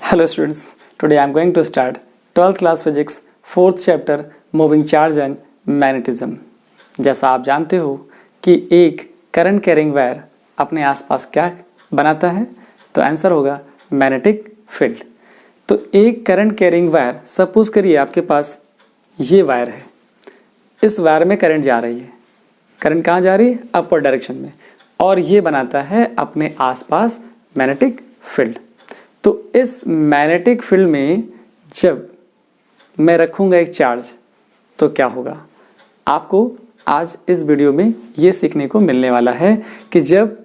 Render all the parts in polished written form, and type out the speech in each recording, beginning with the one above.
Hello students, today I am going to start 12th class physics 4th chapter moving charge and magnetism। जैसा आप जानते हो कि एक करंट कैरिंग वायर अपने आसपास क्या बनाता है, तो आंसर होगा मैग्नेटिक फील्ड। तो एक करंट कैरिंग वायर, सपोज करिए आपके पास ये वायर है, इस वायर में करंट जा रही है। करंट कहाँ जा रही है? अपवर्ड डायरेक्शन में, और ये बनाता है अपने आसपास मैग्नेटिक फील्ड। तो इस मैग्नेटिक फील्ड में जब मैं रखूँगा एक चार्ज तो क्या होगा? आपको आज इस वीडियो में ये सीखने को मिलने वाला है कि जब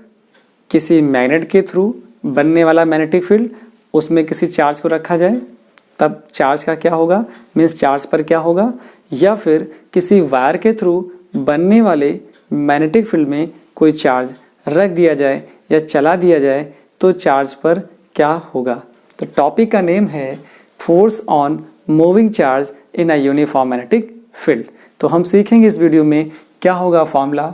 किसी मैग्नेट के थ्रू बनने वाला मैग्नेटिक फील्ड, उसमें किसी चार्ज को रखा जाए तब चार्ज का क्या होगा, मीन्स चार्ज पर क्या होगा, या फिर किसी वायर के थ्रू बनने वाले मैग्नेटिक फील्ड में कोई चार्ज रख दिया जाए या चला दिया जाए तो चार्ज पर क्या होगा। तो टॉपिक का नेम है force on moving charge in a uniform magnetic field. तो हम सीखेंगे इस वीडियो में क्या होगा फॉर्मूला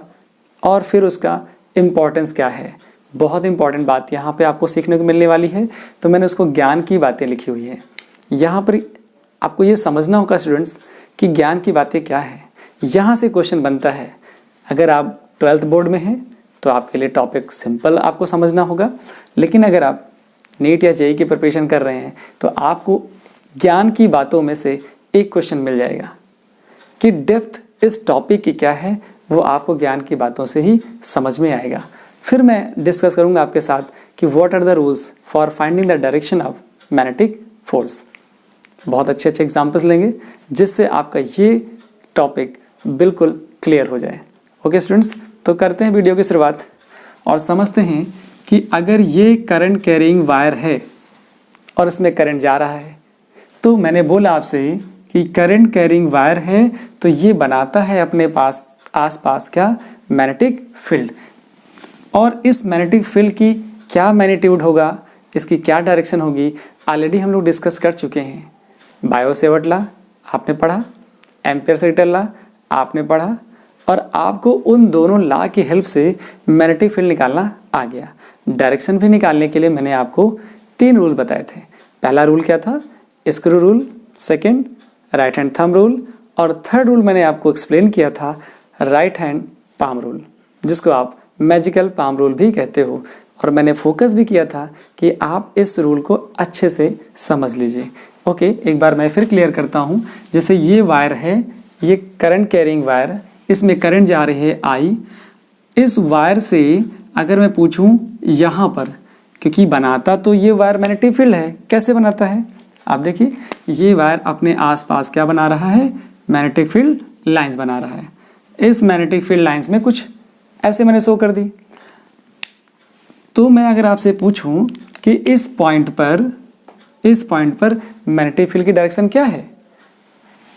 और फिर उसका इम्पॉर्टेंस क्या है। बहुत इंपॉर्टेंट बात यहाँ पे आपको सीखने को मिलने वाली है, तो मैंने उसको ज्ञान की बातें लिखी हुई है। यहाँ पर आपको ये समझना होगा स्टूडेंट्स कि ज्ञान की बातें क्या है। यहाँ से क्वेश्चन बनता है। अगर आप 12th बोर्ड में हैं तो आपके लिए टॉपिक सिंपल आपको समझना होगा, लेकिन अगर आप नीट या जेईई की प्रिपरेशन कर रहे हैं तो आपको ज्ञान की बातों में से एक क्वेश्चन मिल जाएगा कि डेप्थ इस टॉपिक की क्या है, वो आपको ज्ञान की बातों से ही समझ में आएगा। फिर मैं डिस्कस करूंगा आपके साथ कि what are the rules for finding the direction of magnetic force. बहुत अच्छे अच्छे एग्जाम्पल्स लेंगे जिससे आपका ये टॉपिक बिल्कुल क्लियर हो जाए। ओके स्टूडेंट्स, तो करते हैं वीडियो की शुरुआत और समझते हैं कि अगर ये करंट कैरिंग वायर है और इसमें करंट जा रहा है, तो मैंने बोला आपसे कि करंट कैरिंग वायर है तो ये बनाता है अपने पास आसपास क्या, मैग्नेटिक फील्ड। और इस मैग्नेटिक फील्ड की क्या मैग्नीट्यूड होगा, इसकी क्या डायरेक्शन होगी, ऑलरेडी हम लोग डिस्कस कर चुके हैं। बायो-सेवर्ट लॉ आपने पढ़ा, एम्पियर-सेवर्ट लॉ आपने पढ़ा, और आपको उन दोनों लॉ की हेल्प से मैग्नेटिक फील्ड निकालना आ गया। डायरेक्शन भी निकालने के लिए मैंने आपको 3 रूल बताए थे। पहला रूल क्या था? Screw rule, second right hand thumb rule, और थर्ड रूल मैंने आपको एक्सप्लेन किया था राइट हैंड पाम रूल, जिसको आप मैजिकल पाम रूल भी कहते हो। और मैंने फोकस भी किया था कि आप इस रूल को अच्छे से समझ लीजिए। ओके, एक बार मैं फिर क्लियर करता हूँ। जैसे ये वायर है, ये करंट कैरिंग वायर, इसमें करंट जा रही है आई। इस वायर से अगर मैं पूछूं यहाँ पर, क्योंकि बनाता तो ये वायर मैग्नेटिक फील्ड है, कैसे बनाता है आप देखिए, ये वायर अपने आसपास क्या बना रहा है, मैग्नेटिक फील्ड लाइंस बना रहा है। इस मैग्नेटिक फील्ड लाइंस में कुछ ऐसे मैंने शो कर दी। तो मैं अगर आपसे पूछूं कि इस पॉइंट पर मैग्नेटिक फील्ड की डायरेक्शन क्या है,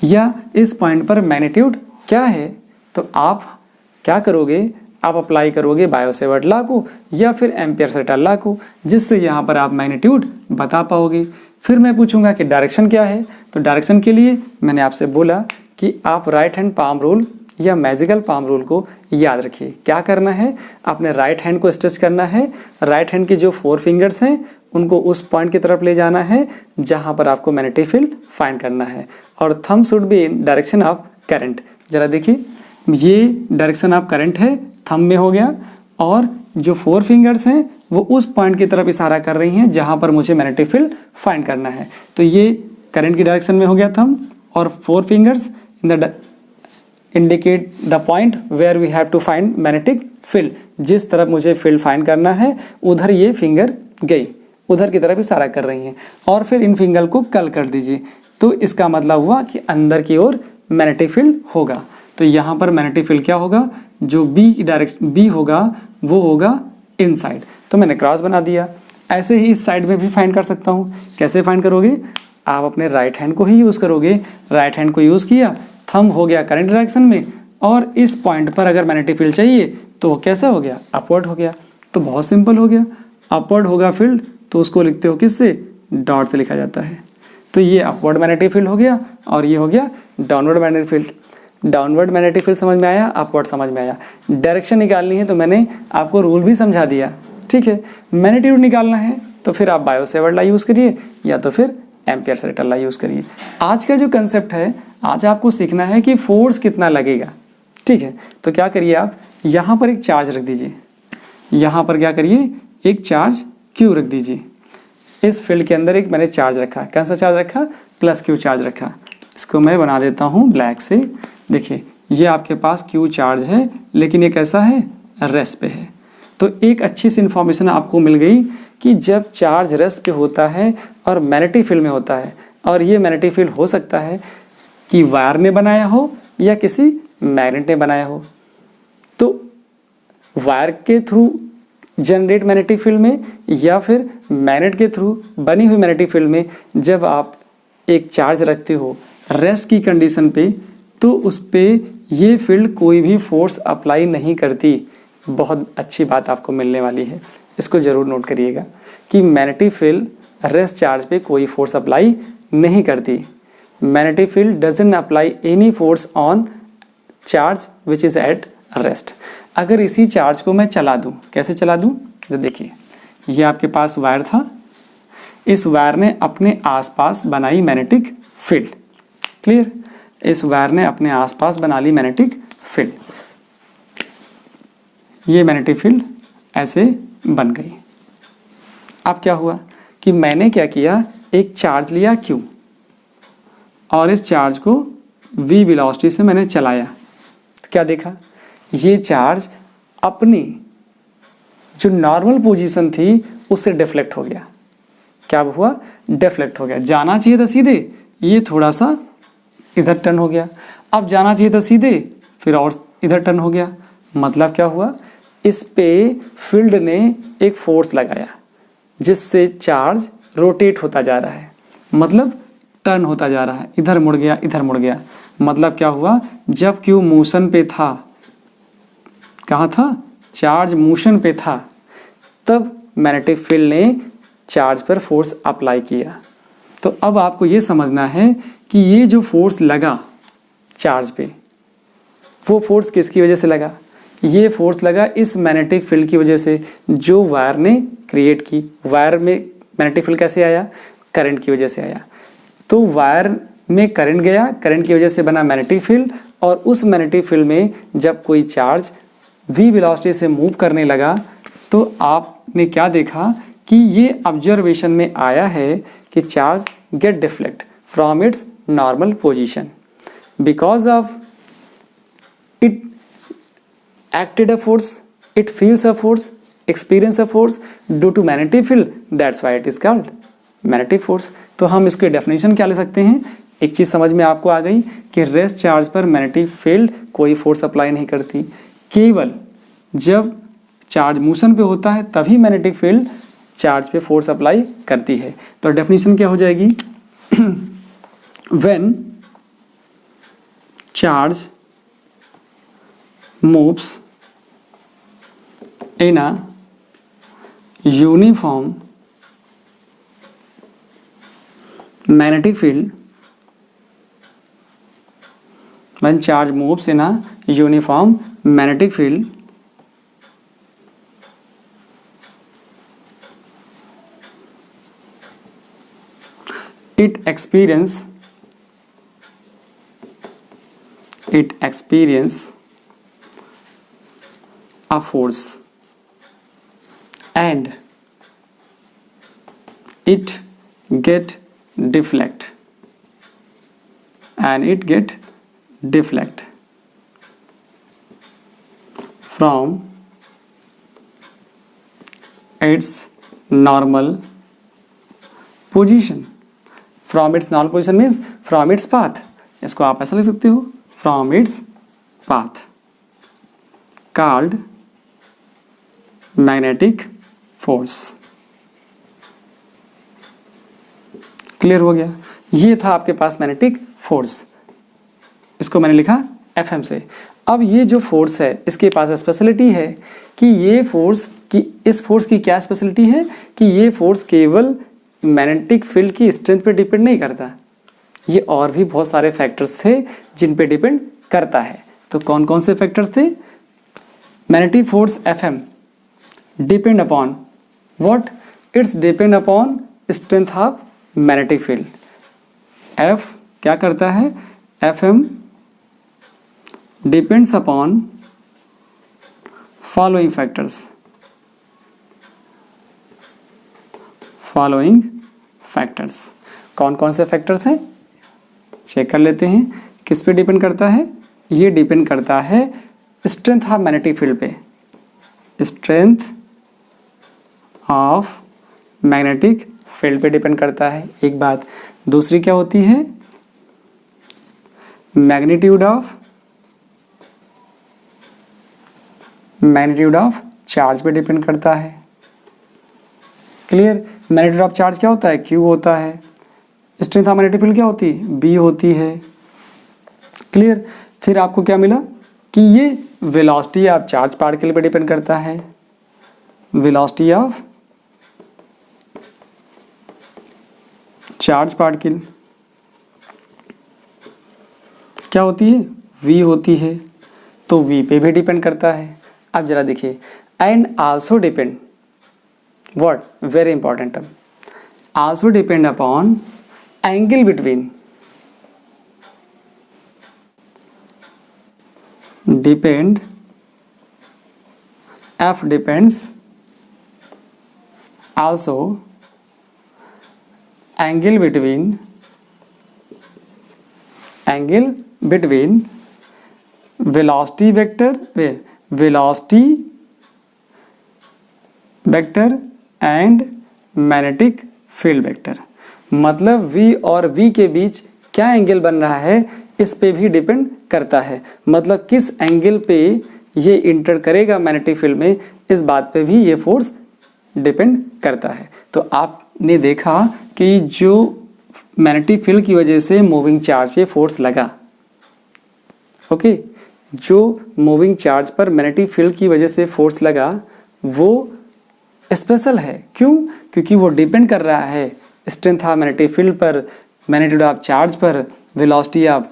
या इस पॉइंट पर मैग्नीट्यूड क्या है, तो आप क्या करोगे, आप अप्लाई करोगे बायो-सेवर्ट लॉ को या फिर एम्पियर-सेवर्ट लॉ को, जिससे यहाँ पर आप मैग्नीट्यूड बता पाओगे। फिर मैं पूछूंगा कि डायरेक्शन क्या है, तो डायरेक्शन के लिए मैंने आपसे बोला कि आप राइट हैंड पाम रूल या मैजिकल पाम रूल को याद रखिए। क्या करना है, अपने राइट हैंड को स्ट्रेच करना है, राइट हैंड के जो 4 फिंगर्स हैं उनको उस पॉइंट की तरफ ले जाना है जहाँ पर आपको मैग्नेटिक फील्ड फाइंड करना है, और thumb should be in direction of current. जरा देखिए, ये डायरेक्शन ऑफ करंट है, थंब में हो गया, और जो 4 फिंगर्स हैं वो उस पॉइंट की तरफ इशारा कर रही हैं जहाँ पर मुझे मैग्नेटिक फील्ड फाइंड करना है। तो ये करंट की डायरेक्शन में हो गया थंब, और 4 fingers in the indicate the point where we have to find magnetic field. जिस तरफ मुझे फील्ड फाइंड करना है उधर ये फिंगर गई, उधर की तरफ इशारा कर रही हैं, और फिर इन फिंगर को कल कर दीजिए। तो इसका मतलब हुआ कि अंदर की ओर मैग्नेटिक फील्ड होगा। तो यहाँ पर मैग्नेटिक फील्ड क्या होगा, जो बी होगा वो होगा इनसाइड। तो मैंने क्रॉस बना दिया। ऐसे ही इस साइड में भी फाइंड कर सकता हूँ। कैसे फाइंड करोगे, आप अपने राइट हैंड को ही यूज़ करोगे। राइट हैंड को यूज़ किया, थंब हो गया करंट डायरेक्शन में, और इस पॉइंट पर अगर मैग्नेटिक फील्ड चाहिए तो वो कैसा हो गया, अपवर्ड हो गया। तो बहुत सिंपल हो गया, अपवर्ड होगा फील्ड तो उसको लिखते हो किससे, डॉट से लिखा जाता है। तो ये अपवर्ड मैग्नेटिक फील्ड हो गया, और ये हो गया downward magnetic field. Downward magnetic field समझ में आया, अपवर्ड समझ में आया। डायरेक्शन निकालनी है तो मैंने आपको रूल भी समझा दिया ठीक है, मैग्नीट्यूड निकालना है तो फिर आप बायो सेवर्ट लॉ यूज़ करिए या तो फिर एम्पियर रेटल लॉ यूज़ करिए। आज का जो कंसेप्ट है, आज आपको सीखना है कि फोर्स कितना लगेगा। ठीक है, तो क्या करिए, आप यहाँ पर एक चार्ज रख दीजिए, यहाँ पर क्या करिए, एक चार्ज क्यू रख दीजिए। इस फील्ड के अंदर एक मैंने चार्ज रखा, कौन सा चार्ज रखा, प्लस क्यू चार्ज रखा। इसको मैं बना देता हूँ ब्लैक से। देखिए ये आपके पास क्यू चार्ज है, लेकिन ये कैसा है, रेस्ट पे है। तो एक अच्छी सी इन्फॉर्मेशन आपको मिल गई कि जब चार्ज रेस्ट पे होता है और मैग्नेटिक फील्ड में होता है, और ये मैग्नेटिक फील्ड हो सकता है कि वायर ने बनाया हो या किसी मैग्नेट ने बनाया हो, तो वायर के थ्रू जनरेट मैग्नेटिक फील्ड में या फिर मैग्नेट के थ्रू बनी हुई मैग्नेटिक फील्ड में जब आप एक चार्ज रखते हो रेस्ट की कंडीशन पे, तो उस पर ये फील्ड कोई भी फोर्स अप्लाई नहीं करती। बहुत अच्छी बात आपको मिलने वाली है, इसको ज़रूर नोट करिएगा कि मैग्नेटिक फील्ड रेस्ट चार्ज पे कोई फोर्स अप्लाई नहीं करती। Magnetic field doesn't apply any force on charge which is at rest. अगर इसी चार्ज को मैं चला दूं, कैसे चला दूं, तो देखिए ये आपके पास वायर था, इस वायर ने अपने आसपास बनाई मैग्नेटिक फील्ड। क्लियर, इस वायर ने अपने आसपास बना ली मैग्नेटिक फील्ड। ये मैग्नेटिक फील्ड ऐसे बन गई। अब क्या हुआ कि मैंने क्या किया, एक चार्ज लिया Q और इस चार्ज को V वेलोसिटी से मैंने चलाया। तो क्या देखा, ये चार्ज अपनी जो नॉर्मल पोजीशन थी उससे डिफ्लेक्ट हो गया। क्या हुआ, डिफ्लेक्ट हो गया। जाना चाहिए था सीधे, ये थोड़ा सा इधर टर्न हो गया। अब जाना चाहिए था सीधे, फिर और इधर टर्न हो गया। मतलब क्या हुआ, इस पे फील्ड ने एक फोर्स लगाया जिससे चार्ज रोटेट होता जा रहा है, मतलब टर्न होता जा रहा है, इधर मुड़ गया, इधर मुड़ गया। मतलब क्या हुआ, जब क्यू मोशन पे था, कहाँ था, चार्ज मोशन पे था, तब मैग्नेटिक फील्ड ने चार्ज पर फोर्स अप्लाई किया। तो अब आपको ये समझना है कि ये जो फोर्स लगा चार्ज पे, वो फोर्स किसकी वजह से लगा, ये फोर्स लगा इस मैग्नेटिक फील्ड की वजह से जो वायर ने क्रिएट की। वायर में मैग्नेटिक फील्ड कैसे आया, करंट की वजह से आया। तो वायर में करंट गया, करंट की वजह से बना मैग्नेटिक फील्ड, और उस मैग्नेटिक फील्ड में जब कोई चार्ज v वेलोसिटी से मूव करने लगा, तो आपने क्या देखा कि ये ऑब्जर्वेशन में आया है कि charge get deflect from its normal position because of it acted a force, it feels a force, experience a force due to magnetic field, that's why it is called magnetic force। तो हम इसके definition क्या ले सकते हैं, एक चीज़ समझ में आपको आ गई कि रेस्ट चार्ज पर मैग्नेटिक फील्ड कोई फोर्स अप्लाई नहीं करती, केवल जब चार्ज मोशन पे होता है तभी मैग्नेटिक फील्ड चार्ज पे फोर्स अप्लाई करती है। तो डेफिनेशन क्या हो जाएगी, when charge moves in a uniform magnetic field, when charge moves in a uniform magnetic field, it experience a force and it get deflect from its normal position। from its normal position means from its path, इसको आप ऐसा लिख सकते हो, from its path called magnetic force. Clear हो गया, ये था आपके पास मैग्नेटिक फोर्स, इसको मैंने लिखा Fm से। अब ये जो फोर्स है इसके पास स्पेशलिटी है कि ये फोर्स की, इस फोर्स की क्या स्पेशलिटी है कि ये फोर्स केवल मैग्नेटिक फील्ड की स्ट्रेंथ पे डिपेंड नहीं करता, ये और भी बहुत सारे फैक्टर्स थे जिन पे डिपेंड करता है। तो कौन कौन से फैक्टर्स थे, magnetic force Fm depend upon what, its depend upon strength of magnetic field. F क्या करता है, F M depends upon following factors, following factors. कौन कौन से फैक्टर्स हैं चेक कर लेते हैं। किस पे डिपेंड करता है, ये डिपेंड करता है स्ट्रेंथ ऑफ मैग्नेटिक फील्ड पे, स्ट्रेंथ ऑफ मैग्नेटिक फील्ड पे डिपेंड करता है एक बात। दूसरी क्या होती है, मैग्नीट्यूड ऑफ चार्ज पे डिपेंड करता है। क्लियर, मैग्नीट्यूड ऑफ चार्ज क्या होता है, क्यू होता है। स्ट्रेंथ ऑफ मैग्नेटिक फील्ड क्या होती है, बी होती है। क्लियर, फिर आपको क्या मिला कि ये वेलोसिटी ऑफ चार्ज पार्टिकल पे डिपेंड करता है। वेलोसिटी ऑफ चार्ज पार्टिकल क्या होती है, v होती है, तो v पे भी डिपेंड करता है। अब जरा देखिए, and also depend what, very important term, also depend upon angle between, depend, f depends also angle between velocity vector and magnetic field vector। मतलब v और v के बीच क्या एंगल बन रहा है इस पे भी डिपेंड करता है। मतलब किस एंगल पे ये इंटर करेगा मैग्नेटिक फील्ड में, इस बात पे भी ये फोर्स डिपेंड करता है। तो आपने देखा कि जो मैग्नेटिक फील्ड की वजह से मूविंग चार्ज पे फोर्स लगा, ओके, जो मूविंग चार्ज पर मैग्नेटिक फील्ड की वजह से फोर्स लगा वो स्पेशल है। क्यों? क्योंकि वो डिपेंड कर रहा है स्ट्रेंथ ऑफ मैग्नेटिक फील्ड पर, मैग्नीट्यूड ऑफ चार्ज पर, velocity of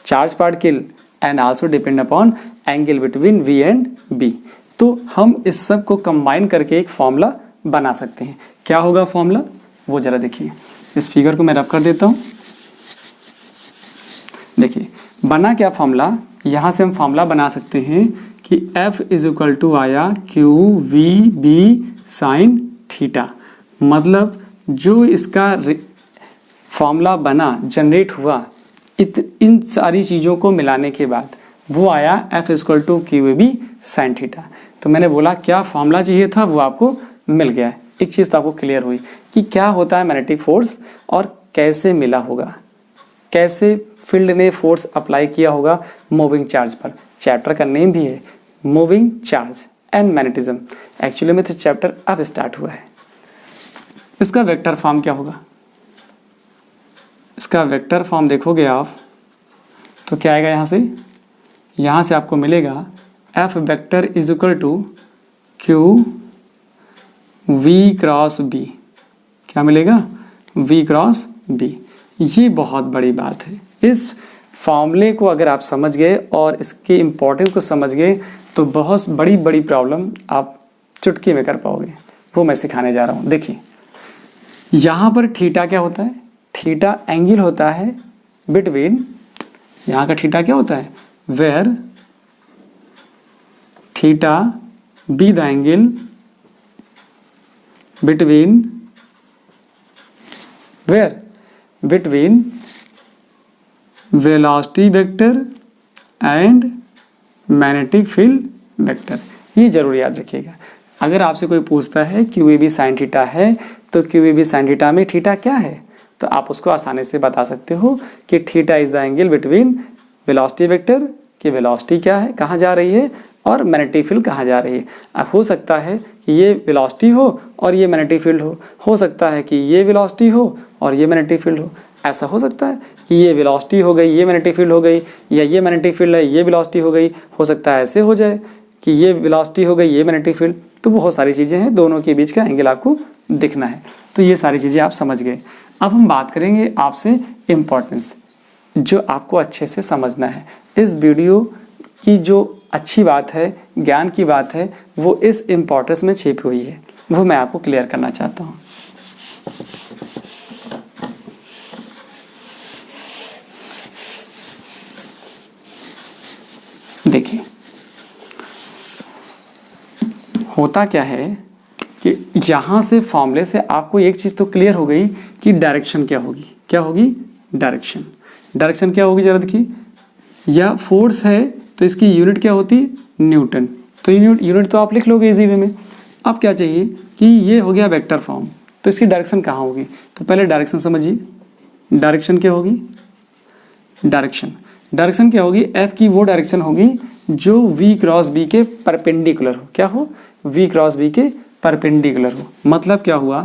charge particle and also depend upon angle between v and b। तो हम इस सब को कंबाइन करके एक फॉर्मूला बना सकते हैं। क्या होगा फॉर्मूला, वो जरा देखिए। इस फिगर को मैं रब कर देता हूँ। देखिए बना क्या फॉर्मूला, यहाँ से हम फॉर्मूला बना सकते हैं कि F इज इक्वल टू आया QVB साइन थीटा। मतलब जो इसका फॉर्मूला बना, जनरेट हुआ, इन सारी चीज़ों को मिलाने के बाद वो आया F equal to QAB sine theta. तो मैंने बोला क्या फॉर्मूला चाहिए था वो आपको मिल गया है। एक चीज़ तो आपको क्लियर हुई कि क्या होता है मैग्नेटिक फोर्स और कैसे मिला होगा, कैसे फील्ड ने फोर्स अप्लाई किया होगा मूविंग चार्ज पर। चैप्टर का नेम भी है moving charge and magnetism. Actually में तो चैप्टर अब स्टार्ट हुआ है। इसका वेक्टर फॉर्म क्या होगा, इसका वेक्टर फॉर्म देखोगे आप तो क्या आएगा, यहाँ से आपको मिलेगा F vector is equal to Q V cross B। क्या मिलेगा, V क्रॉस B। ये बहुत बड़ी बात है। इस फॉर्मूले को अगर आप समझ गए और इसके इम्पोर्टेंस को समझ गए तो बहुत बड़ी बड़ी प्रॉब्लम आप चुटकी में कर पाओगे। वो मैं सिखाने जा रहा हूँ। देखिए यहाँ पर थीटा क्या होता है, थीटा एंगल होता है बिटवीन, यहाँ का थीटा क्या होता है, where theta be the angle between, where between velocity vector and magnetic field vector. ये जरूर याद रखिएगा। अगर आपसे कोई पूछता है QAB साइन थीटा है तो QAB साइन थीटा में थीटा क्या है, तो आप उसको आसानी से बता सकते हो कि theta is the angle between velocity vector, कि वेलोसिटी क्या है, कहाँ जा रही है, और मैग्नेटिक फील्ड कहाँ जा रही है। अब हो सकता है कि ये वेलोसिटी हो और ये मैग्नेटिक फील्ड हो सकता है कि ये वेलोसिटी हो और ये मैग्नेटिक फील्ड हो। ऐसा हो सकता है कि ये वेलोसिटी हो गई, ये मैग्नेटिक फील्ड हो गई, या ये मैग्नेटिक फील्ड है, ये वेलोसिटी हो गई। हो सकता है ऐसे हो जाए कि ये वेलोसिटी हो गई, ये मैग्नेटिक फील्ड। तो बहुत सारी चीज़ें हैं, दोनों के बीच का एंगल आपको दिखना है। तो ये सारी चीज़ें आप समझ गए। अब हम बात करेंगे आपसे इम्पोर्टेंस, जो आपको अच्छे से समझना है। इस वीडियो की जो अच्छी बात है, ज्ञान की बात है, वो इस इम्पोर्टेंस में छिपी हुई है, वो मैं आपको क्लियर करना चाहता हूँ। देखिए होता क्या है कि यहाँ से फॉर्मूले से आपको एक चीज़ तो क्लियर हो गई कि डायरेक्शन क्या होगी। क्या होगी? डायरेक्शन। डायरेक्शन क्या होगी जरा देखिए, यह फोर्स है तो इसकी यूनिट क्या होती? न्यूटन। तो यूनिट तो आप लिख लोगे इजी वे में। अब क्या चाहिए कि ये हो गया वेक्टर फॉर्म, तो इसकी डायरेक्शन कहाँ होगी? तो पहले डायरेक्शन समझिए। डायरेक्शन क्या होगी? डायरेक्शन क्या होगी? एफ की वो डायरेक्शन होगी जो v क्रॉस b के परपेंडिकुलर हो। क्या हो? v क्रॉस b के परपेंडिकुलर हो। मतलब क्या हुआ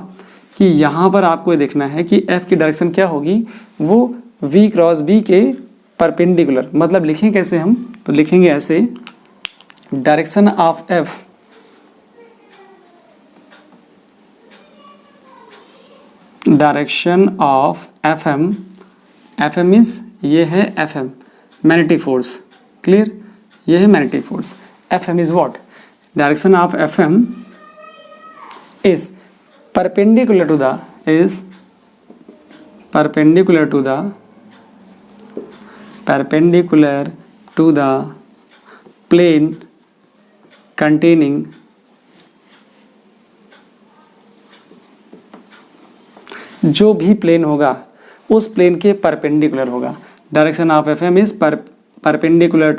कि यहाँ पर आपको ये देखना है कि f की डायरेक्शन क्या होगी, वो v क्रॉस b के परपेंडिकुलर। मतलब लिखें कैसे हम? तो लिखेंगे ऐसे, direction of f direction of fm, fm is ये है fm मैग्नेटिक फोर्स। क्लियर? ये है magnetic force. fm is what? Direction of fm is perpendicular to the plane containing जो भी प्लेन होगा उस प्लेन के परपेंडिकुलर होगा। Direction of fm is perpendicular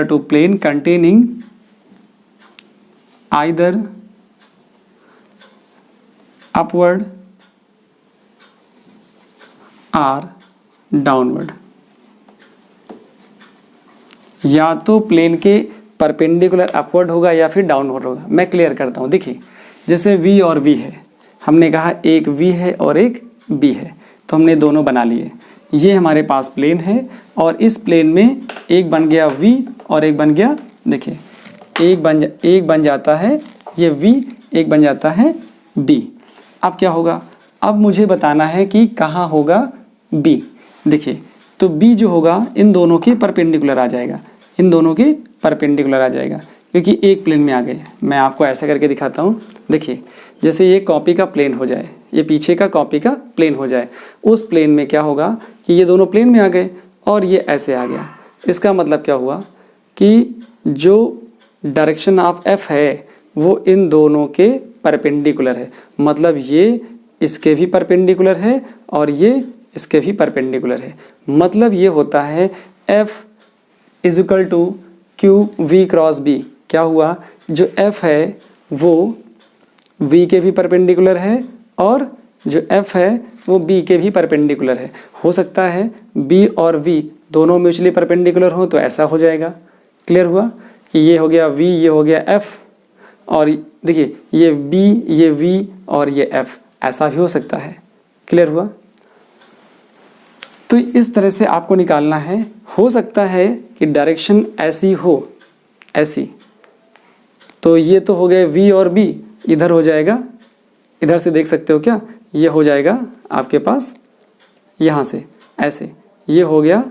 to plane containing either upward or downward। या तो प्लेन के परपेंडिकुलर अपवर्ड होगा या फिर डाउनवर्ड होगा। मैं क्लियर करता हूँ। देखिए जैसे v और v है, हमने कहा एक v है और एक b है, तो हमने दोनों बना लिए। ये हमारे पास प्लेन है और इस प्लेन में एक बन गया v और एक बन गया, देखिए एक बन जाता है ये v, एक बन जाता है b। अब क्या होगा? अब मुझे बताना है कि कहाँ होगा b। देखिए तो b जो होगा इन दोनों के परपेंडिकुलर आ जाएगा, इन दोनों के परपेंडिकुलर आ जाएगा, क्योंकि एक प्लेन में आ गए। मैं आपको ऐसा करके दिखाता हूँ। देखिए जैसे ये कॉपी का प्लेन हो जाए, ये पीछे का कॉपी का प्लेन हो जाए, उस प्लेन में क्या होगा कि ये दोनों प्लेन में आ गए और ये ऐसे आ गया। इसका मतलब क्या हुआ कि जो डायरेक्शन ऑफ f है वो इन दोनों के परपेंडिकुलर है। मतलब ये इसके भी परपेंडिकुलर है और ये इसके भी परपेंडिकुलर है। मतलब ये होता है f is equal to Q v cross b। क्या हुआ? जो f है वो v के भी परपेंडिकुलर है और जो f है वो b के भी परपेंडिकुलर है। हो सकता है b और v दोनों म्यूचुअली परपेंडिकुलर हो तो ऐसा हो जाएगा। क्लियर हुआ कि ये हो गया v, ये हो गया f, और देखिए ये b, ये v और ये f, ऐसा भी हो सकता है। क्लियर हुआ? तो इस तरह से आपको निकालना है। हो सकता है कि डायरेक्शन ऐसी हो, ऐसी, तो ये तो हो गए v और b, इधर हो जाएगा, इधर से देख सकते हो क्या, ये हो जाएगा आपके पास यहाँ से ऐसे, ये हो गया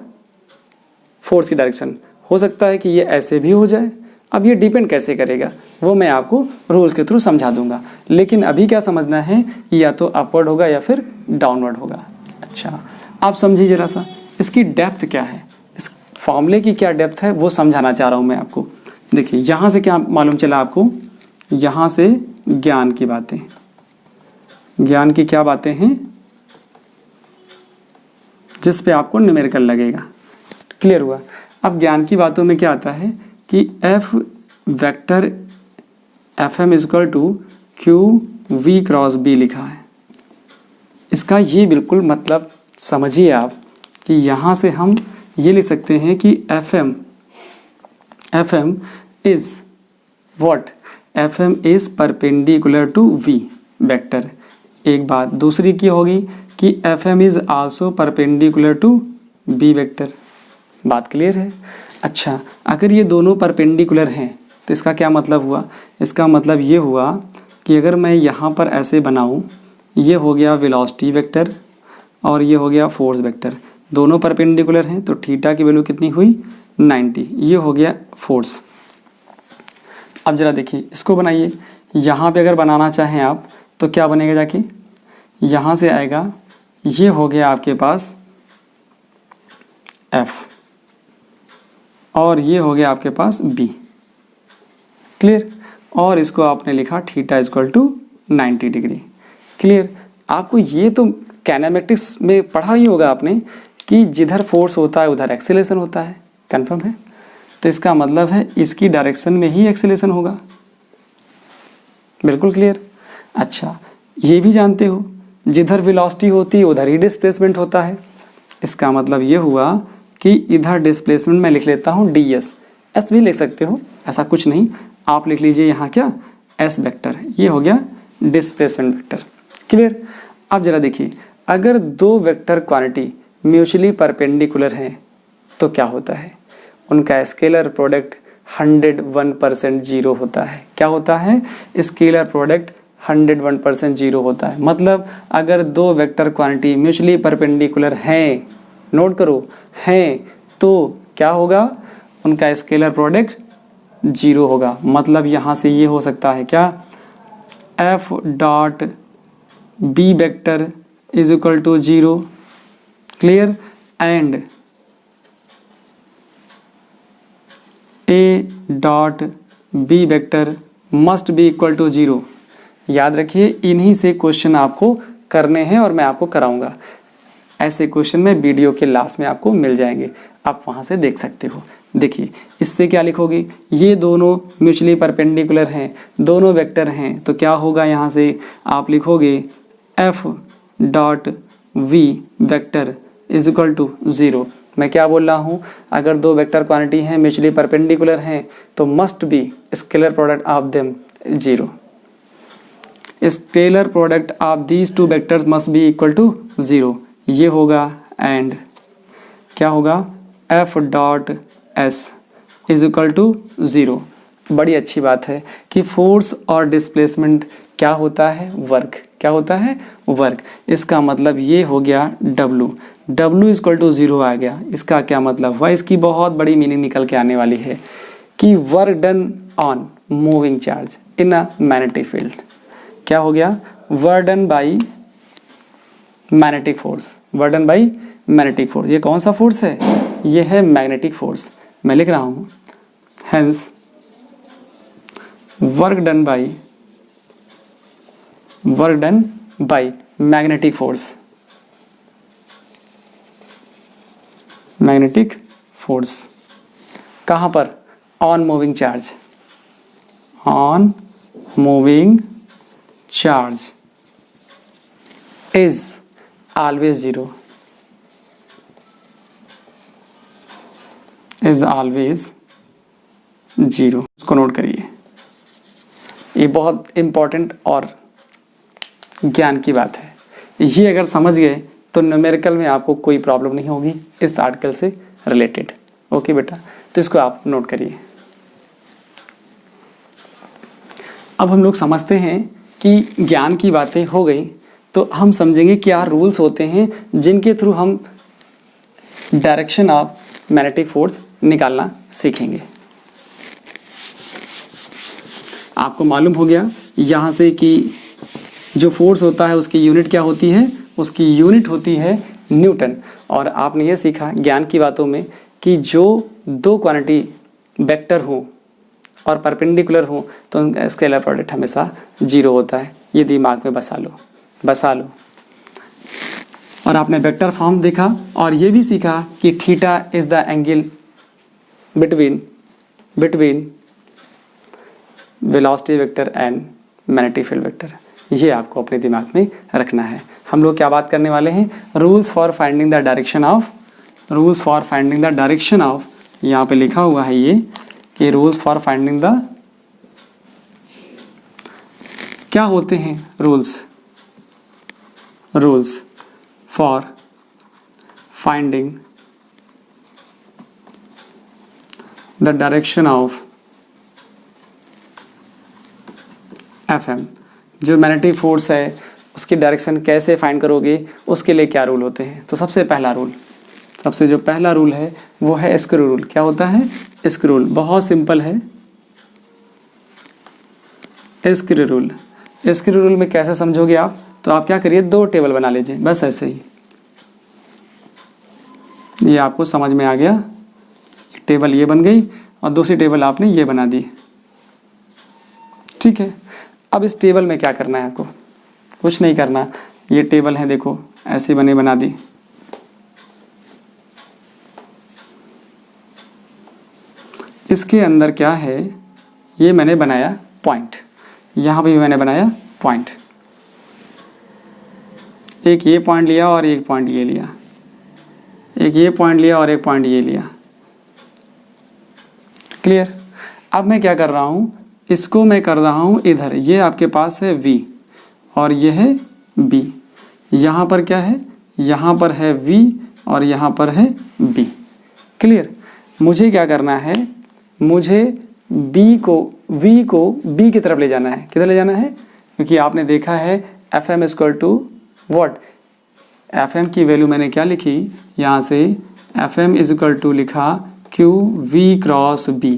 फोर्स की डायरेक्शन। हो सकता है कि ये ऐसे भी हो जाए। अब ये डिपेंड कैसे करेगा वो मैं आपको रूल्स के थ्रू समझा दूंगा, लेकिन अभी क्या समझना है कि या तो अपवर्ड होगा या फिर डाउनवर्ड होगा। अच्छा आप समझिए ज़रा सा इसकी डेप्थ क्या है, इस फॉर्मूले की क्या डेप्थ है वो समझाना चाह रहा हूँ मैं आपको। देखिए यहाँ से क्या मालूम चला आपको, यहाँ से ज्ञान की बातें, ज्ञान की क्या बातें हैं जिस पे आपको न्यूमेरिकल लगेगा। क्लियर हुआ? अब ज्ञान की बातों में क्या आता है कि f vector fm is equal to Q v cross b लिखा है। इसका ये बिल्कुल मतलब समझिए आप कि यहाँ से हम ये लिख सकते हैं कि fm is what? fm is perpendicular to v vector. एक बात दूसरी की होगी कि fm is also perpendicular to b vector. बात क्लियर है? अच्छा अगर ये दोनों परपेंडिकुलर हैं तो इसका क्या मतलब हुआ? इसका मतलब ये हुआ कि अगर मैं यहाँ पर ऐसे बनाऊँ, ये हो गया वेलोसिटी वेक्टर और ये हो गया फोर्स वेक्टर, दोनों परपेंडिकुलर हैं तो थीटा की वैल्यू कितनी हुई? 90, ये हो गया फोर्स। अब जरा देखिए इसको बनाइए, यहाँ पे अगर बनाना चाहें आप तो क्या बनेगा, जाके यहाँ से आएगा, ये हो गया आपके पास F और ये हो गया आपके पास B, क्लियर। और इसको आपने लिखा theta equal to 90 degree, clear. आपको ये तो काइनेमेटिक्स में पढ़ा ही होगा आपने कि जिधर फोर्स होता है उधर एक्सेलरेशन होता है, कंफर्म है। तो इसका मतलब है इसकी डायरेक्शन में ही एक्सेलरेशन होगा, बिल्कुल क्लियर। अच्छा, ये भी जानते हो जिधर वेलोसिटी होती है उधर ही डिस्प्लेसमेंट होता है। इसका मतलब ये हुआ कि इधर डिस्प्लेसमेंट मैं लिख लेता हूँ ds, s भी लिख सकते हो, ऐसा कुछ नहीं, आप लिख लीजिए यहाँ क्या s वेक्टर, ये हो गया डिस्प्लेसमेंट वेक्टर, क्लियर। अब जरा देखिए, अगर दो वेक्टर क्वांटिटी म्यूचुअली परपेंडिकुलर हैं तो क्या होता है, उनका स्केलर प्रोडक्ट 101% जीरो होता है। क्या होता है, स्केलर प्रोडक्ट 101% जीरो होता है। मतलब अगर दो वेक्टर क्वांटिटी म्यूचुअली परपेंडिकुलर हैं, नोट करो हैं, तो क्या होगा, उनका स्केलर प्रोडक्ट जीरो होगा। मतलब यहाँ से ये हो सकता है क्या, F dot B vector is equal to zero, clear, and A dot B vector must be equal to zero. याद रखिए इन्हीं से क्वेश्चन आपको करने हैं और मैं आपको कराऊंगा। ऐसे क्वेश्चन में वीडियो के लास्ट में आपको मिल जाएंगे, आप वहां से देख सकते हो। देखिए इससे क्या लिखोगे, ये दोनों म्यूचुअली परपेंडिकुलर हैं, दोनों वेक्टर हैं, तो क्या होगा, यहाँ से आप लिखोगे F dot V vector is equal to zero. मैं क्या बोल रहा हूँ, अगर दो वेक्टर क्वांटिटी हैं म्यूचुअली परपेंडिकुलर हैं तो must be scalar product of them zero. Scalar product of these two vectors must be equal to zero, ये होगा। एंड क्या होगा, F dot S is equal to zero. बड़ी अच्छी बात है कि फोर्स और डिस्प्लेसमेंट क्या होता है, वर्क। क्या होता है, वर्क। इसका मतलब ये हो गया W इक्वल टू ज़ीरो आ गया। इसका क्या मतलब हुआ, इसकी बहुत बड़ी मीनिंग निकल के आने वाली है कि work done on moving charge in a magnetic field. क्या हो गया, work done by magnetic force, work done by magnetic force. ये कौन सा फोर्स है, ये है मैग्नेटिक फोर्स। मैं लिख रहा हूँ hence work done by magnetic force, magnetic force कहाँ पर, on moving charge, on moving charge is always zero, is always zero. इसको नोट करिए, ये बहुत इंपॉर्टेंट और ज्ञान की बात है। ये अगर समझ गए तो न्यूमेरिकल में आपको कोई प्रॉब्लम नहीं होगी इस आर्टिकल से रिलेटेड। ओके बेटा, तो इसको आप नोट करिए। अब हम लोग समझते हैं कि ज्ञान की बातें हो गई, तो हम समझेंगे क्या रूल्स होते हैं जिनके थ्रू हम डायरेक्शन ऑफ मैग्नेटिक फोर्स निकालना सीखेंगे। आपको मालूम हो गया यहाँ से कि जो फोर्स होता है उसकी यूनिट क्या होती है, उसकी यूनिट होती है न्यूटन। और आपने ये सीखा ज्ञान की बातों में कि जो दो क्वांटिटी वेक्टर हो और परपेंडिकुलर हो तो उनका स्केलर प्रोडक्ट हमेशा जीरो होता है। ये दिमाग में बसा लो। और आपने वेक्टर फॉर्म देखा और ये भी सीखा कि theta is the angle between velocity vector and magnetic field vector. ये आपको अपने दिमाग में रखना है। हम लोग क्या बात करने वाले हैं, rules for finding the direction of, यहाँ पे लिखा हुआ है ये कि रूल्स फॉर फाइंडिंग द, क्या होते हैं rules for finding the direction of FM। जो मैग्नेटिक फोर्स है उसकी डायरेक्शन कैसे फाइंड करोगे, उसके लिए क्या रूल होते हैं। तो सबसे पहला रूल सबसे जो पहला रूल है वो है स्क्रू रूल। क्या होता है? Screw rule. बहुत सिंपल है स्क्रू रूल। स्क्रू रूल में कैसे समझोगे आप? तो आप क्या करिए, 2 टेबल बना लीजिए, बस ऐसे ही। ये आपको समझ में आ गया। एक टेबल ये बन गई और दूसरी टेबल आपने ये बना दी। ठीक है, अब इस टेबल में क्या करना है आपको? कुछ नहीं करना। ये टेबल है, देखो ऐसे बना दी। इसके अंदर क्या है, ये मैंने बनाया पॉइंट, यहाँ भी मैंने बनाया पॉइंट। एक ये पॉइंट लिया और एक पॉइंट ये लिया, एक ये पॉइंट लिया और एक पॉइंट ये लिया। क्लियर? अब मैं क्या कर रहा हूँ, इसको मैं कर रहा हूँ इधर। ये आपके पास है V और ये है B। यहाँ पर क्या है, यहाँ पर है V और यहाँ पर है B। क्लियर? मुझे क्या करना है, मुझे V को B की तरफ ले जाना है। किधर ले जाना है? क्योंकि आपने देखा है FM equal to what, FM की वैल्यू मैंने क्या लिखी यहाँ से, FM इज इक्वल टू लिखा QV क्रॉस B।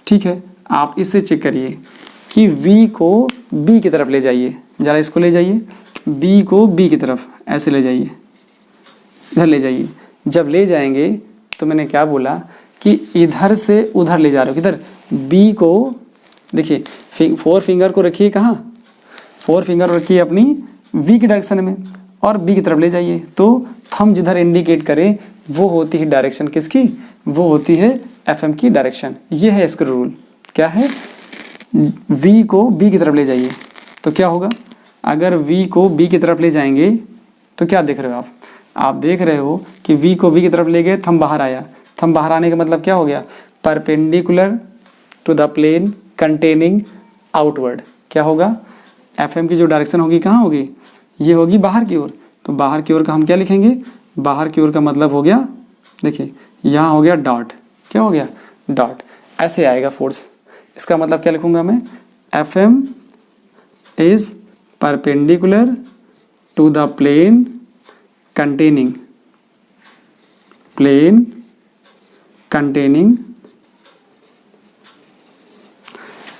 ठीक है, आप इससे चेक करिए कि V को B की तरफ ले जाइए, ज़रा इसको ले जाइए, B को B की तरफ ऐसे ले जाइए, इधर ले जाइए। जब ले जाएंगे तो मैंने क्या बोला कि इधर से उधर ले जा रहे हो। किधर? B को देखिए, 4 फिंगर को रखिए कहाँ, 4 फिंगर रखिए अपनी V की डायरेक्शन में और B की तरफ ले जाइए। तो थंब जिधर इंडिकेट करे वो होती है डायरेक्शन किसकी, वो होती है FM की डायरेक्शन। ये है स्क्रू रूल। क्या है? V को B की तरफ ले जाइए तो क्या होगा, अगर V को B की तरफ ले जाएंगे तो क्या देख रहे हो आप देख रहे हो कि V को B की तरफ ले गए, थंब बाहर आया। थंब बाहर आने का मतलब क्या हो गया, perpendicular to the plane containing outward. क्या होगा, FM की जो डायरेक्शन होगी कहाँ होगी, ये होगी बाहर की ओर। तो बाहर की ओर का हम क्या लिखेंगे, बाहर की ओर का मतलब हो गया, देखिए यहाँ हो गया डॉट। क्या हो गया? डॉट। ऐसे आएगा फोर्स। इसका मतलब क्या लिखूंगा मैं, FM is perpendicular to the plane containing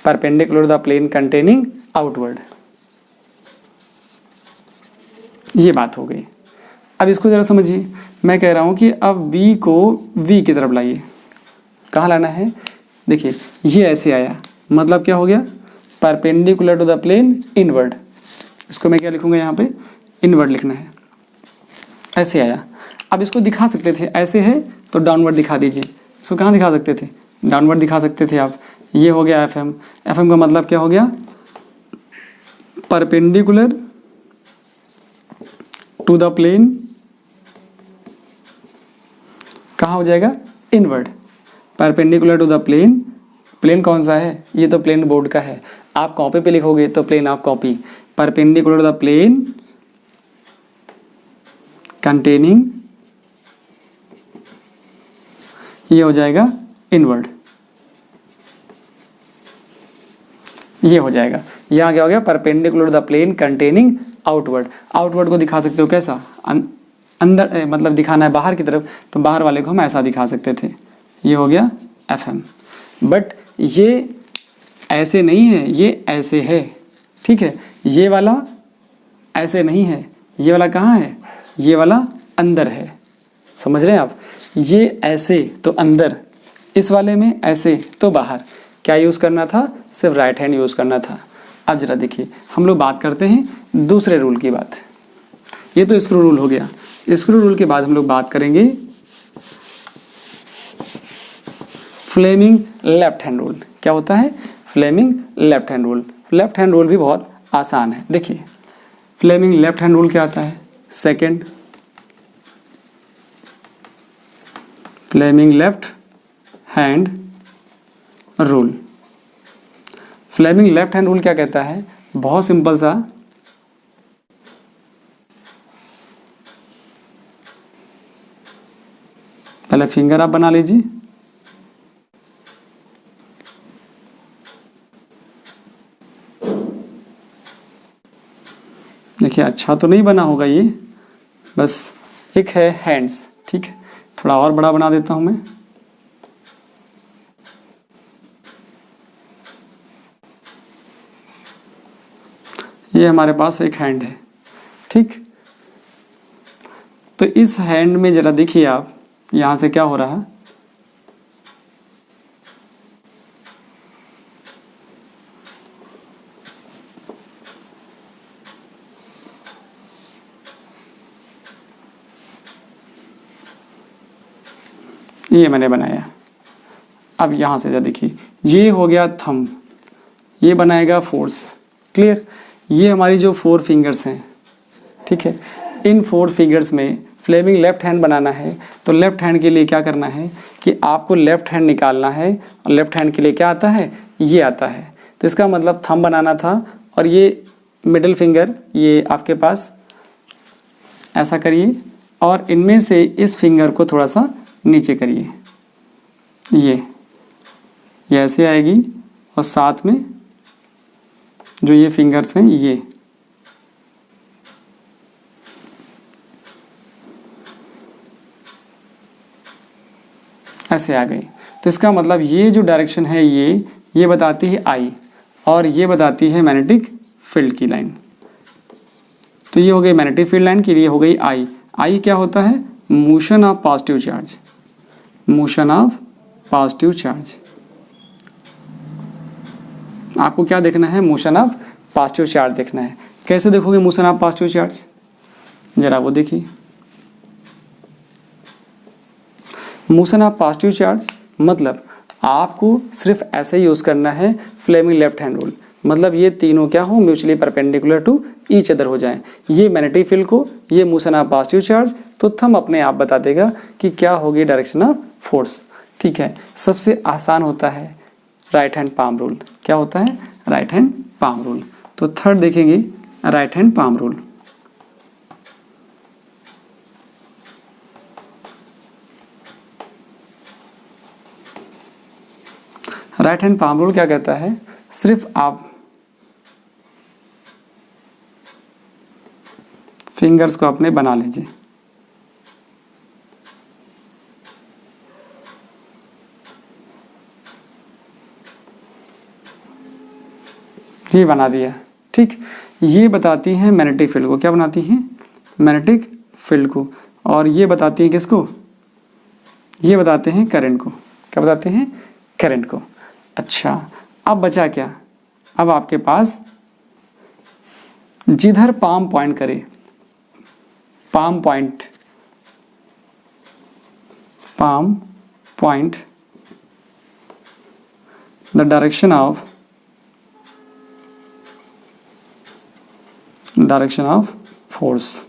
perpendicular to the plane containing outward. ये बात हो गई। अब इसको ज़रा समझिए, मैं कह रहा हूँ कि अब B को V की तरफ लाइए। कहाँ लाना है? देखिए ये ऐसे आया, मतलब क्या हो गया, perpendicular to the plane inward. इसको मैं क्या लिखूँगा यहाँ पे, इनवर्ड लिखना है। ऐसे आया। अब इसको दिखा सकते थे, ऐसे है तो डाउनवर्ड दिखा दीजिए। इसको कहाँ दिखा सकते थे, डाउनवर्ड दिखा सकते थे आप। ये हो गया FM। FM का मतलब क्या हो गया, परपेंडिकुलर टू द प्लेन, कहाँ हो जाएगा, inward. Perpendicular to the plane, plane कौन सा है, ये तो प्लेन बोर्ड का है। आप कॉपी पे लिखोगे तो plane of copy, perpendicular to the plane containing, ये हो जाएगा इनवर्ड। ये हो जाएगा, यहाँ क्या हो गया, perpendicular to the plane containing outward. Outward को दिखा सकते हो कैसा, अंदर मतलब दिखाना है बाहर की तरफ, तो बाहर वाले को हम ऐसा दिखा सकते थे। ये हो गया FM। बट ये ऐसे नहीं है, ये ऐसे है। ठीक है, ये वाला ऐसे नहीं है, ये वाला कहाँ है, ये वाला अंदर है। समझ रहे हैं आप, ये ऐसे तो अंदर, इस वाले में ऐसे तो बाहर। क्या यूज़ करना था, सिर्फ राइट हैंड यूज़ करना था। अब जरा देखिए, हम लोग बात करते हैं दूसरे रूल की बात। ये तो स्क्रू रूल हो गया। स्क्रू रूल के बाद हम लोग बात करेंगे फ्लेमिंग लेफ्ट हैंड रूल। क्या होता है, Fleming left hand rule. Left hand rule भी बहुत आसान है। देखिए फ्लेमिंग लेफ्ट हैंड रूल क्या आता है, second, Fleming left hand rule. Fleming left hand rule क्या कहता है, बहुत सिंपल सा, पहले फिंगर आप बना लीजिए, देखिए अच्छा तो नहीं बना होगा ये, बस एक है हैंड्स, ठीक है, थोड़ा और बड़ा बना देता हूं मैं। ये हमारे पास एक हैंड है, ठीक। तो इस हैंड में जरा देखिए आप, यहां से क्या हो रहा है, ये मैंने बनाया। अब यहां से जरा देखिए, ये हो गया थंब, ये बनाएगा फोर्स, क्लियर। ये हमारी जो 4 फिंगर्स हैं, ठीक है, इन 4 फिंगर्स में फ्लेमिंग लेफ्ट हैंड बनाना है, तो लेफ्ट हैंड के लिए क्या करना है कि आपको लेफ्ट हैंड निकालना है, और लेफ्ट हैंड के लिए क्या आता है, ये आता है। तो इसका मतलब थंब बनाना था, और ये मिडिल फिंगर ये आपके पास ऐसा करिए, और इनमें से इस फिंगर को थोड़ा सा नीचे करिए, ये ऐसे आएगी, और साथ में जो ये फिंगर्स हैं ये ऐसे आ गई। तो इसका मतलब ये जो डायरेक्शन है ये बताती है आई, और ये बताती है मैग्नेटिक फील्ड की लाइन। तो ये हो गई मैग्नेटिक फील्ड लाइन की, ये हो गई आई। आई क्या होता है, motion of positive charge, motion of positive charge. आपको क्या देखना है, मोशन ऑफ पॉजिटिव चार्ज देखना है। कैसे देखोगे मोशन ऑफ पॉजिटिव चार्ज, जरा वो देखिए। मोशन ऑफ पॉजिटिव चार्ज मतलब आपको सिर्फ ऐसे ही यूज़ करना है फ्लेमिंग लेफ्ट हैंड रूल, मतलब ये तीनों क्या हो, mutually perpendicular to each other हो जाएं। ये मैग्नेटिक फील्ड को, ये मोशन ऑफ पॉजिटिव चार्ज, तो थंब अपने आप बता देगा कि क्या होगी डायरेक्शन ऑफ फोर्स, ठीक है। सबसे आसान होता है राइट हैंड पाम रूल। क्या होता है, राइट हैंड पाम रूल। तो थर्ड देखेंगे right hand palm rule. Right hand palm rule क्या कहता है, सिर्फ आप फिंगर्स को अपने बना लीजिए, ये बना दिया, ठीक। ये बताती है मैग्नेटिक फील्ड को, क्या बनाती है, मैग्नेटिक फील्ड को, और ये बताती है किसको, ये बताते हैं करंट को। क्या बताते हैं, करंट को। अच्छा, अब बचा क्या, अब आपके पास जिधर पाम पॉइंट करे, palm point the direction of force,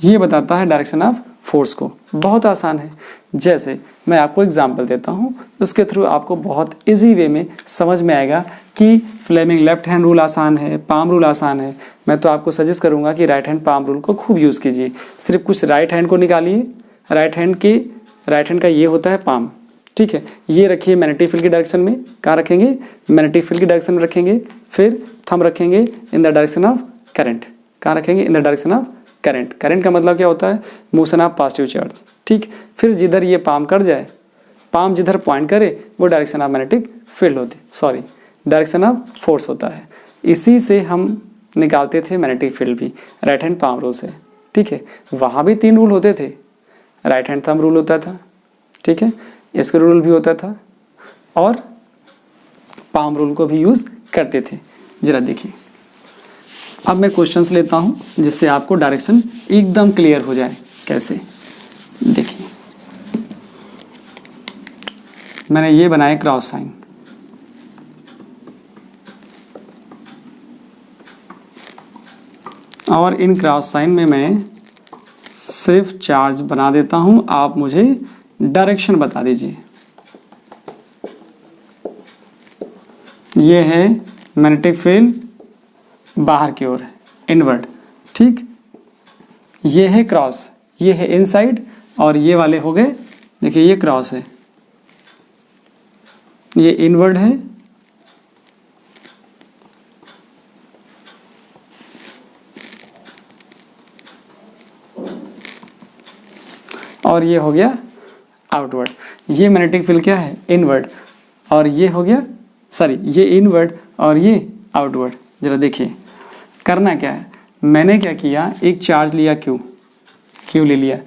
ये बताता है डायरेक्शन ऑफ फोर्स को। बहुत आसान है। जैसे मैं आपको एग्जांपल देता हूँ, उसके थ्रू आपको बहुत इजी वे में समझ में आएगा कि फ्लेमिंग लेफ्ट हैंड रूल आसान है, पाम रूल आसान है। मैं तो आपको सजेस्ट करूँगा कि राइट हैंड पाम रूल को खूब यूज़ कीजिए। सिर्फ कुछ राइट हैंड को निकालिए, राइट हैंड का ये होता है पाम, ठीक है। ये रखिए मैग्नेटिक फील्ड की डायरेक्शन में, कहाँ रखेंगे, मैग्नेटिक फील्ड की डायरेक्शन में रखेंगे। फिर थंब रखेंगे in the direction of current, कहाँ रखेंगे, in the direction of current. Current का मतलब क्या होता है, मोशन ऑफ पॉजिटिव चार्ज, ठीक। फिर जिधर ये पाम कर जाए, पाम जिधर पॉइंट करे वो डायरेक्शन ऑफ मैग्नेटिक फील्ड होती, सॉरी डायरेक्शन ऑफ फोर्स होता है। इसी से हम निकालते थे मैग्नेटिक फील्ड भी राइट हैंड पाम रूल से, ठीक है। वहाँ भी 3 रूल होते थे, राइट हैंड थंब रूल होता था, ठीक है, इसका रूल भी होता था, और पाम रूल को भी यूज़ करते थे। जरा देखिए, अब मैं क्वेश्चंस लेता हूँ जिससे आपको डायरेक्शन एकदम क्लियर हो जाए। कैसे, देखिए मैंने ये बनाया क्रॉस साइन, और इन क्रॉस साइन में मैं सिर्फ चार्ज बना देता हूं, आप मुझे डायरेक्शन बता दीजिए। ये है मैग्नेटिक फील्ड बाहर की ओर है, इनवर्ड, ठीक। ये है क्रॉस, ये है इनसाइड, और ये वाले हो गए, देखिए ये क्रॉस है, ये इनवर्ड है, और ये हो गया आउटवर्ड। ये मैग्नेटिक फील्ड क्या है, इनवर्ड, और ये हो गया ये इनवर्ड और ये आउटवर्ड। ज़रा देखिए करना क्या है, मैंने क्या किया, एक चार्ज लिया क्यू ले लिया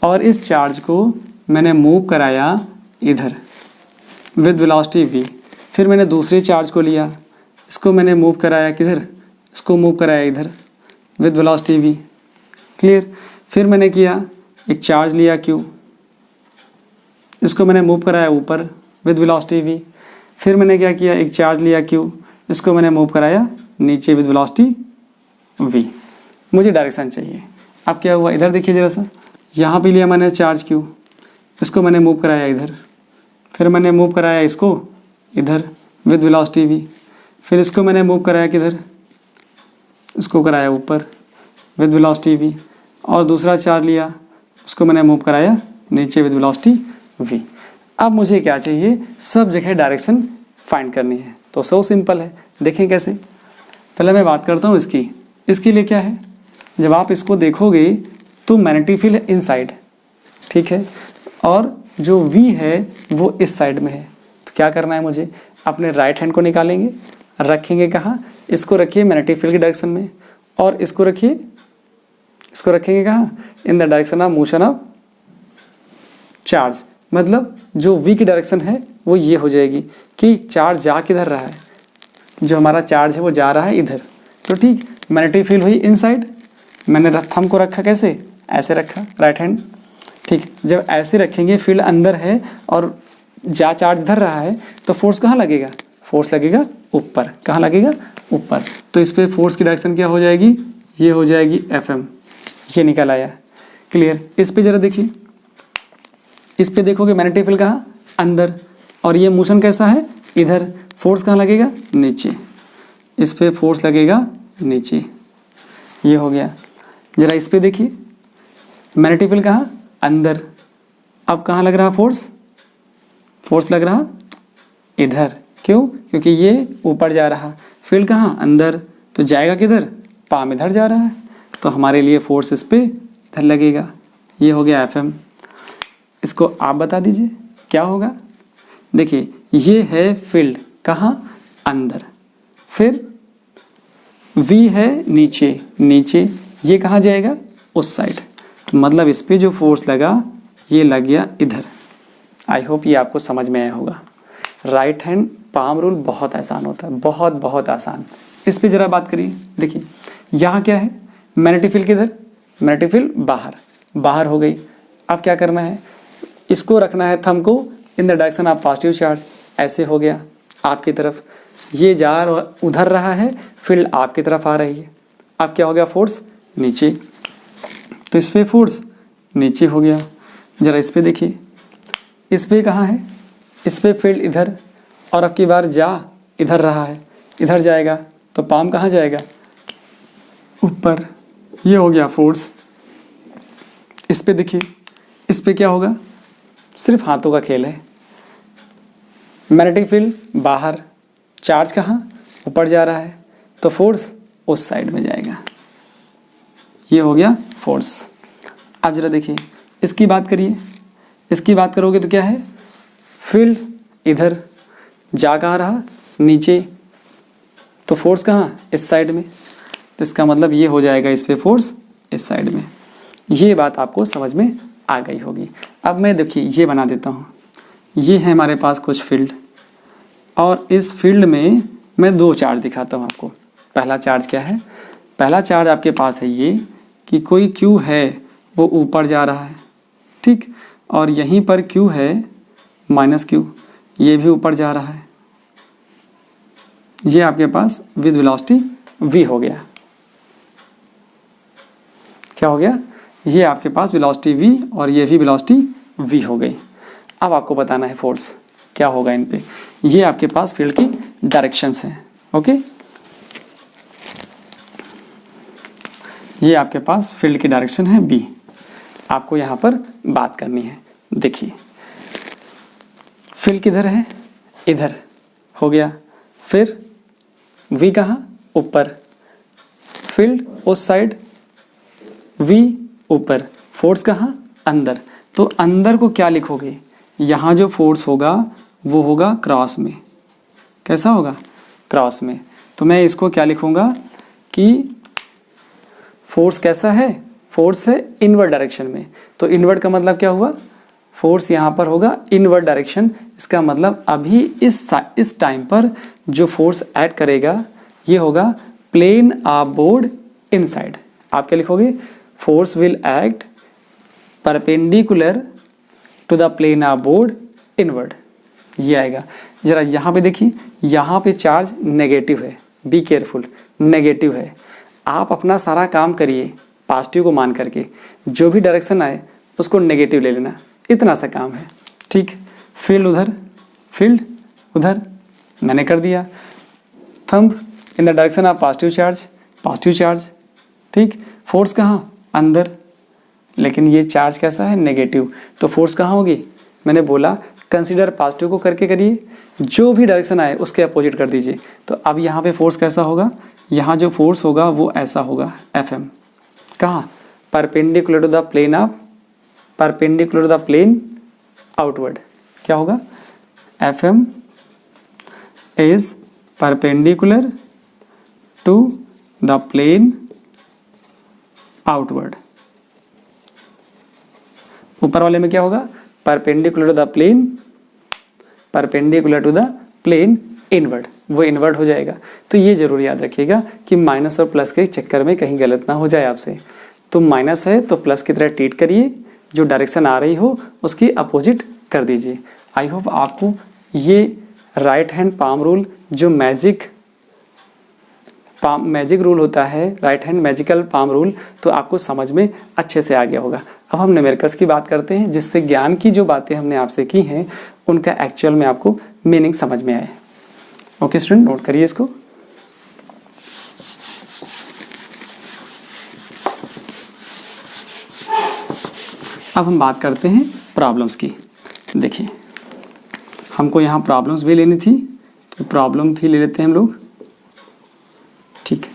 और इस चार्ज को मैंने मूव कराया इधर विद वेलोसिटी v। फिर मैंने दूसरे चार्ज को लिया, इसको मैंने मूव कराया किधर, इसको मूव कराया इधर विद वेलोसिटी v। क्लियर। फिर मैंने किया एक चार्ज लिया q, इसको मैंने मूव कराया ऊपर विद वेलोसिटी v। फिर मैंने क्या किया, एक चार्ज लिया q, इसको मैंने मूव कराया नीचे विद वेलोसिटी v। मुझे डायरेक्शन चाहिए। अब क्या हुआ, इधर देखिए ज़रा सा, यहाँ पे लिया मैंने चार्ज q, इसको मैंने मूव कराया इधर, फिर मैंने मूव कराया इसको इधर विद वेलोसिटी v। फिर इसको मैंने मूव कराया किधर, इसको कराया ऊपर विद वेलोसिटी v। और दूसरा चार्ज लिया, उसको मैंने मूव कराया नीचे विद वेलोसिटी v। अब मुझे क्या चाहिए, सब जगह डायरेक्शन फाइंड करनी है। तो सो सिंपल है, देखें कैसे। पहले मैं बात करता हूँ इसके लिए क्या है, जब आप इसको देखोगे तो मैग्नेटिक फील्ड इनसाइड, ठीक है, और जो v है वो इस साइड में है। तो क्या करना है मुझे, अपने राइट हैंड को निकालेंगे, रखेंगे कहाँ, इसको रखिए मैग्नेटिक फील्ड की डायरेक्शन में, और इसको रखेंगे कहाँ, in the direction of motion of charge. मतलब जो v की डायरेक्शन है वो ये हो जाएगी कि चार्ज जा किधर रहा है, जो हमारा चार्ज है वो जा रहा है इधर। तो ठीक, मैग्नेटिक फील्ड हुई इनसाइड। मैंने थंब को रखा कैसे, ऐसे रखा राइट हैंड, ठीक। जब ऐसे रखेंगे फील्ड अंदर है और जा चार्ज इधर रहा है, तो फोर्स कहाँ लगेगा, फोर्स लगेगा ऊपर। कहाँ लगेगा, ऊपर। तो इस पर फोर्स की डायरेक्शन क्या हो जाएगी, ये हो जाएगी FM। ये निकल आया, क्लियर। इस पे ज़रा देखिए, इस पे देखोगे मैग्नेटिक फील्ड कहाँ, अंदर, और ये मोशन कैसा है, इधर। फोर्स कहाँ लगेगा, नीचे। इस पे फोर्स लगेगा नीचे, ये हो गया। ज़रा इस पे देखिए, मैग्नेटिक फील्ड कहाँ, अंदर। अब कहाँ लग रहा फोर्स लग रहा इधर। क्यों, क्योंकि ये ऊपर जा रहा, फील्ड कहाँ, अंदर, तो जाएगा किधर, पाम इधर जा रहा है, तो हमारे लिए फोर्स इस पे इधर लगेगा। ये हो गया FM। इसको आप बता दीजिए क्या होगा। देखिए ये है फील्ड कहाँ, अंदर, फिर V है नीचे, ये कहाँ जाएगा, उस साइड। मतलब इस पे जो फोर्स लगा ये लग गया इधर। आई होप ये आपको समझ में आया होगा। राइट हैंड पाम रूल बहुत आसान होता है, बहुत आसान। इस पे ज़रा बात करिए। देखिए यहाँ क्या है, मैग्नेटिक फील्ड किधर, मैग्नेटिक फील्ड बाहर हो गई। अब क्या करना है, इसको रखना है थंब को in the direction of positive charge. ऐसे हो गया आपकी तरफ, ये जा उधर रहा है, फील्ड आपकी तरफ आ रही है। अब क्या हो गया, फोर्स नीचे, तो इस पे फोर्स नीचे हो गया। ज़रा इस पे देखिए, इस पे कहाँ है, इस पे फील्ड इधर, और अब की बार जा इधर रहा है, इधर जाएगा, तो पाम कहाँ जाएगा, ऊपर। ये हो गया फोर्स। इस पे देखिए, इस पे क्या होगा, सिर्फ हाथों का खेल है। मैग्नेटिक फील्ड बाहर, चार्ज कहाँ, ऊपर जा रहा है, तो फोर्स उस साइड में जाएगा। ये हो गया फोर्स। अब जरा देखिए इसकी बात करिए, इसकी बात करोगे तो क्या है, फील्ड इधर, जा कहाँ रहा, नीचे, तो फोर्स कहाँ, इस साइड में। तो इसका मतलब ये हो जाएगा इस पे फोर्स इस साइड में। ये बात आपको समझ में आ गई होगी। अब मैं देखिए ये बना देता हूँ। ये है हमारे पास कुछ फील्ड, और इस फील्ड में मैं दो चार्ज दिखाता हूँ आपको। पहला चार्ज क्या है, पहला चार्ज आपके पास है ये कि कोई Q है वो ऊपर जा रहा है, ठीक, और यहीं पर Q है -Q, ये भी ऊपर जा रहा है। ये आपके पास विद वेलोसिटी v हो गया। क्या हो गया, ये आपके पास वेलोसिटी v और ये भी वेलोसिटी v हो गई। अब आपको बताना है फोर्स क्या होगा इन पे। ये आपके पास फील्ड की डायरेक्शंस हैं, ओके। ये आपके पास फील्ड की डायरेक्शन है B। आपको यहाँ पर बात करनी है। देखिए फील्ड किधर है, इधर हो गया, फिर V कहाँ, ऊपर, फील्ड उस साइड, V ऊपर, फोर्स कहाँ, अंदर। तो अंदर को क्या लिखोगे, यहाँ जो फोर्स होगा वो होगा क्रॉस में। कैसा होगा, क्रॉस में। तो मैं इसको क्या लिखूँगा कि फोर्स कैसा है, फोर्स है इनवर्ड डायरेक्शन में। तो इनवर्ड का मतलब क्या हुआ, फोर्स यहाँ पर होगा इनवर्ड डायरेक्शन। इसका मतलब अभी इस टाइम पर जो फोर्स ऐड करेगा ये होगा प्लेन ऑफ बोर्ड इनसाइड। आप क्या लिखोगे, force will act perpendicular to the plane of board inward, ये आएगा। जरा यहाँ पे देखिए, यहाँ पे चार्ज नेगेटिव है, बी केयरफुल, नेगेटिव है। आप अपना सारा काम करिए पॉजिटिव को मान करके, जो भी डायरेक्शन आए उसको नेगेटिव ले लेना, इतना सा काम है। ठीक, फील्ड उधर, फील्ड उधर मैंने कर दिया। Thumb in the direction of positive charge, positive charge. ठीक, फोर्स कहाँ, अंदर, लेकिन ये चार्ज कैसा है, नेगेटिव। तो फोर्स कहाँ होगी, मैंने बोला कंसीडर पॉजिटिव को करके करिए, जो भी डायरेक्शन आए उसके अपोजिट कर दीजिए। तो अब यहाँ पे फोर्स कैसा होगा, यहाँ जो फोर्स होगा वो ऐसा होगा Fm। कहाँ, perpendicular to the plane of, perpendicular to the plane outward. क्या होगा, Fm is perpendicular to the plane outward. ऊपर वाले में क्या होगा, perpendicular to the plane, perpendicular to the plane inward, वो इनवर्ड हो जाएगा। तो ये जरूर याद रखिएगा कि माइनस और प्लस के चक्कर में कहीं गलत ना हो जाए आपसे। तो माइनस है तो प्लस की तरह ट्रीट करिए, जो डायरेक्शन आ रही हो उसकी अपोजिट कर दीजिए। आई होप आपको ये राइट हैंड पाम रूल, जो मैजिक रूल होता है, right hand magical palm rule, तो आपको समझ में अच्छे से आ गया होगा। अब हम न्यूमेरिकल्स की बात करते हैं, जिससे ज्ञान की जो बातें हमने आपसे की हैं उनका एक्चुअल में आपको मीनिंग समझ में आए। ओके स्टूडेंट, नोट करिए इसको। अब हम बात करते हैं प्रॉब्लम्स की। देखिए, हमको यहाँ प्रॉब्लम्स भी लेनी थी, तो प्रॉब्लम भी ले लेते हैं हम लोग। ठीक,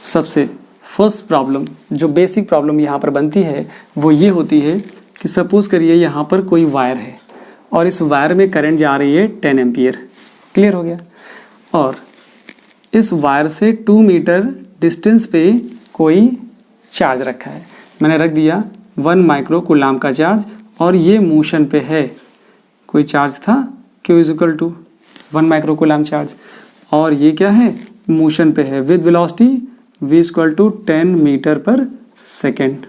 सबसे फर्स्ट प्रॉब्लम, जो बेसिक प्रॉब्लम यहाँ पर बनती है वो ये होती है कि सपोज करिए यहाँ पर कोई वायर है और इस वायर में करंट जा रही है 10 एम्पियर। क्लियर हो गया। और इस वायर से 2 मीटर डिस्टेंस पे कोई चार्ज रखा है, मैंने रख दिया 1 माइक्रो कूलाम का चार्ज, और ये मोशन पे है। कोई चार्ज था Q equal to 1 micro coulomb charge, और ये क्या है, मोशन पे है with velocity v equal to 10 metre per second.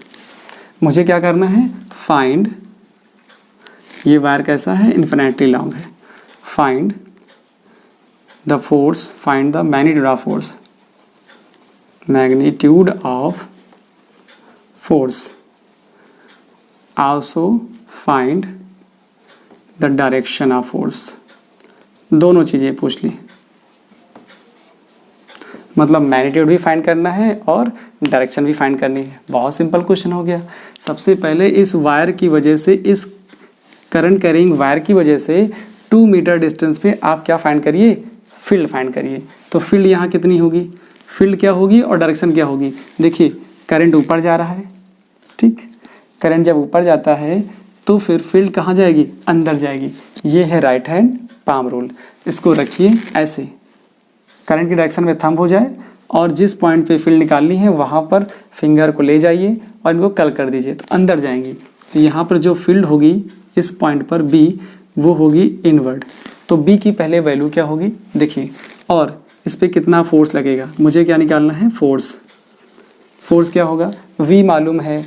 मुझे क्या करना है, फाइंड, ये वायर कैसा है, इन्फिनिटली लॉन्ग है। Find the force, find the magnitude of force, magnitude of force, also find the direction of force. दोनों चीज़ें पूछ ली, मतलब मैग्नीट्यूड भी फाइंड करना है और डायरेक्शन भी फाइंड करनी है। बहुत सिंपल क्वेश्चन हो गया। सबसे पहले इस वायर की वजह से, इस करंट कैरिंग वायर की वजह से 2 मीटर डिस्टेंस पे आप क्या फाइंड करिए, फील्ड फाइंड करिए। तो फील्ड यहाँ कितनी होगी, फील्ड क्या होगी और डायरेक्शन क्या होगी। देखिए, करंट ऊपर जा रहा है, ठीक, करंट जब ऊपर जाता है तो फिर फील्ड कहाँ जाएगी, अंदर जाएगी। ये है राइट हैंड पाम रूल। इसको रखिए ऐसे, करंट की डायरेक्शन में थंब हो जाए और जिस पॉइंट पे फील्ड निकालनी है वहाँ पर फिंगर को ले जाइए और इनको कल कर दीजिए, तो अंदर जाएंगी। तो यहाँ पर जो फील्ड होगी इस पॉइंट पर B, वो होगी इनवर्ड। तो B की पहले वैल्यू क्या होगी देखिए, और इस पर कितना फोर्स लगेगा, मुझे क्या निकालना है, फोर्स। फोर्स क्या होगा, V मालूम है,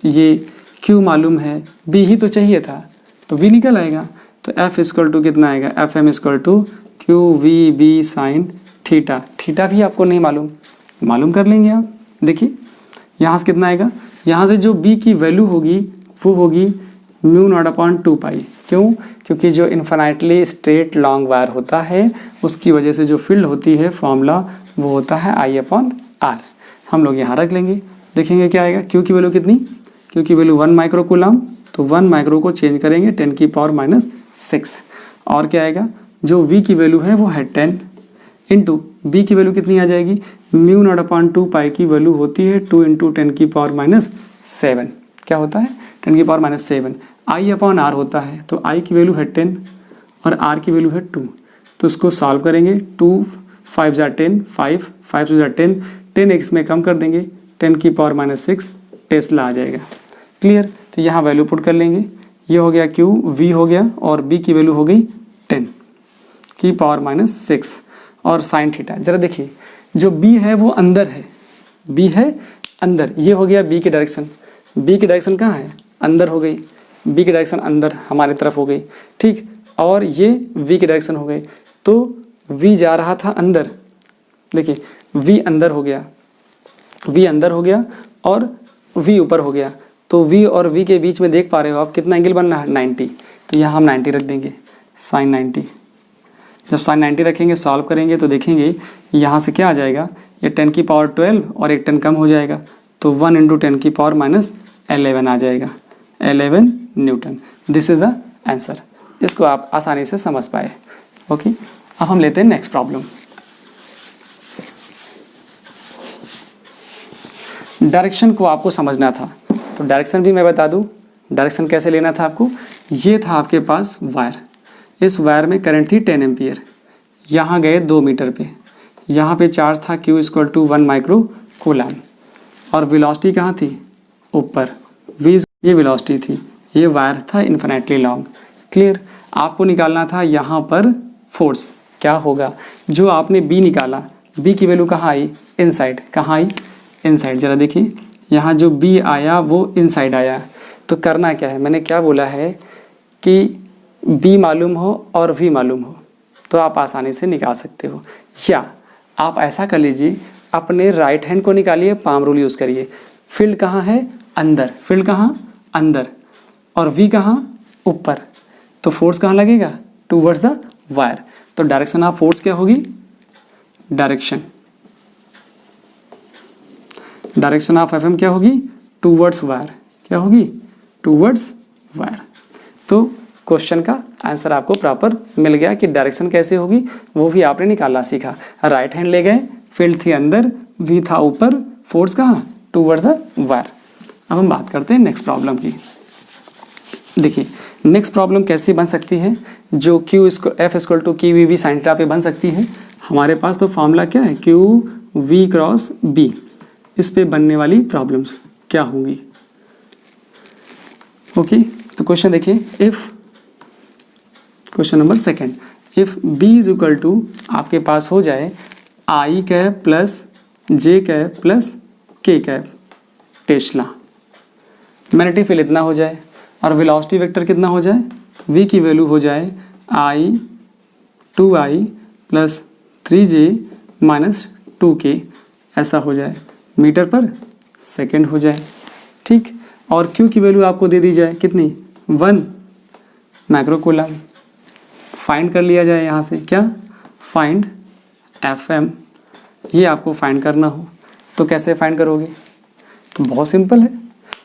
ये Q मालूम है, B ही तो चाहिए था, तो B निकल आएगा। तो F इक्वल टू कितना आएगा, FM equal to QVB sine theta. Theta भी आपको नहीं मालूम, मालूम कर लेंगे आप। देखिए यहाँ से कितना आएगा, यहाँ से जो B की वैल्यू होगी वो होगी μ0/2π। क्यों, क्योंकि जो इन्फिनिटली स्ट्रेट लॉन्ग वायर होता है उसकी वजह से जो फील्ड होती है फॉर्मूला वो होता है I/R। हम लोग यहाँ रख लेंगे, देखेंगे क्या आएगा। Q की वैल्यू कितनी, Q की वैल्यू 1 माइक्रो कूलम, तो 1 माइक्रो को चेंज करेंगे 10⁻⁻⁶। और क्या आएगा, जो V की वैल्यू है वो है 10 इंटू B की वैल्यू कितनी आ जाएगी, μ0/2π की वैल्यू होती है 2 × 10⁻⁷। क्या होता है 10⁻⁷। आई अपॉन आर होता है, तो आई की वैल्यू है 10 और आर की वैल्यू है 2, तो उसको सॉल्व करेंगे। 2 5 जार 10, 5 5 2 जार 10, 10x में कम कर देंगे, 10 की पावर -6 टेस्ला आ जाएगा। क्लियर? तो यहाँ वैल्यू पुट कर लेंगे, ये हो गया Q, V हो गया और B की वैल्यू हो गई 10 की पावर -6 और साइन थीटा। जरा देखिए जो B है वो अंदर है, B है अंदर, ये हो गया B की डायरेक्शन। B की डायरेक्शन कहाँ है? अंदर हो गई, B की डायरेक्शन अंदर हमारे तरफ हो गई, ठीक। और ये V की डायरेक्शन हो गई, तो V जा रहा था अंदर, देखिए V अंदर हो गया, V अंदर हो गया और V ऊपर हो गया, तो V और V के बीच में देख पा रहे हो आप कितना एंगल बन रहा है? 90। तो यहाँ हम 90 रख देंगे, साइन 90। जब साइन 90 रखेंगे, सॉल्व करेंगे तो देखेंगे यहाँ से क्या आ जाएगा, ये 10 की पावर 12 और एक 10 कम हो जाएगा, तो 1 × 10 की पावर -11 आ जाएगा, 11 Newton. This is the answer. इसको आप आसानी से समझ पाए। ओके, अब हम लेते हैं नेक्स्ट प्रॉब्लम। डायरेक्शन को आपको समझना था, तो डायरेक्शन भी मैं बता दूं, डायरेक्शन कैसे लेना था आपको। ये था आपके पास वायर, इस वायर में करंट थी 10 एम्पियर, यहाँ गए 2 मीटर पे, यहाँ पे चार्ज था Q = 1 माइक्रो कूलम और वेलोसिटी कहाँ थी? ऊपर, V ये वेलोसिटी थी, ये वायर था इन्फिनेटली लॉन्ग। क्लियर? आपको निकालना था यहाँ पर फोर्स क्या होगा। जो आपने B निकाला, B की वैल्यू कहाँ आई? इनसाइड। कहाँ आई? इनसाइड। ज़रा देखिए यहाँ जो B आया वो इनसाइड आया, तो करना क्या है, मैंने क्या बोला है कि B मालूम हो और V मालूम हो तो आप आसानी से निकाल सकते हो। या आप ऐसा कर लीजिए, अपने राइट हैंड को निकालिए, पाम रूल यूज़ करिए। फील्ड कहाँ है? अंदर। फील्ड कहाँ? अंदर। और V कहाँ? ऊपर। तो फोर्स कहाँ लगेगा? Towards the wire. तो डायरेक्शन ऑफ फोर्स क्या होगी? डायरेक्शन ऑफ FM क्या होगी? Towards wire. क्या होगी? Towards wire. तो क्वेश्चन का आंसर आपको प्रॉपर मिल गया कि डायरेक्शन कैसे होगी, वो भी आपने निकालना सीखा। राइट हैंड ले गए, फील्ड थी अंदर, V था ऊपर, फोर्स कहाँ? Toward the wire. अब हम बात करते हैं नेक्स्ट प्रॉब्लम की। देखिए नेक्स्ट प्रॉब्लम कैसे बन सकती है, जो F = QVB sin θ पे बन सकती है। हमारे पास तो फॉर्मूला क्या है? QV cross B। इस पे बनने वाली प्रॉब्लम्स क्या होंगी? ओके, तो क्वेश्चन देखिए, if question number 2, if B = आपके पास हो जाए I cap plus J cap plus K cap Tesla, magnetic field इतना हो जाए और वेलोसिटी वेक्टर कितना हो जाए? V की वैल्यू हो जाए I 2I plus 3J minus 2K, ऐसा हो जाए, मीटर पर सेकेंड हो जाए, ठीक। और Q की वैल्यू आपको दे दी जाए कितनी? 1 माइक्रो कूलम। फाइंड कर लिया जाए यहाँ से, क्या? Find FM। ये आपको फाइंड करना हो तो कैसे फाइंड करोगे? तो बहुत सिंपल है।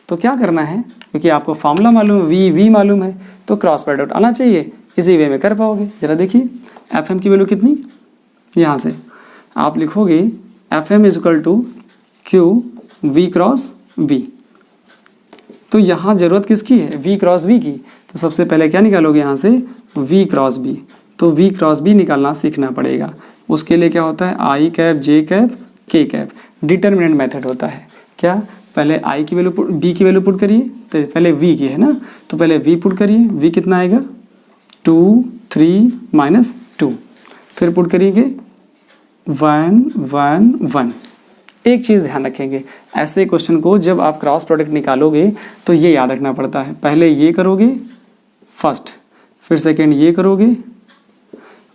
तो क्या करना है, क्योंकि आपको फॉर्मूला मालूम है, V मालूम है, तो क्रॉस प्रोडक्ट आना चाहिए, इसी वे में कर पाओगे। ज़रा देखिए FM की वैल्यू कितनी, यहाँ से आप लिखोगे FM = QV क्रॉस V। तो यहाँ ज़रूरत किसकी है? V क्रॉस V की। तो सबसे पहले क्या निकालोगे यहाँ से? V cross B। तो V क्रॉस B निकालना सीखना पड़ेगा। उसके लिए क्या होता है? I cap J cap K cap, determinant method होता है। क्या? पहले I की वैल्यू B की वैल्यू पुट करिए, तो पहले V की है ना, तो पहले V पुट करिए। V कितना आएगा? 2 3 माइनस 2। फिर पुट करिएगे 1 1 1। एक चीज़ ध्यान रखेंगे, ऐसे क्वेश्चन को जब आप क्रॉस प्रोडक्ट निकालोगे तो ये याद रखना पड़ता है, पहले ये करोगे फर्स्ट, फिर सेकेंड ये करोगे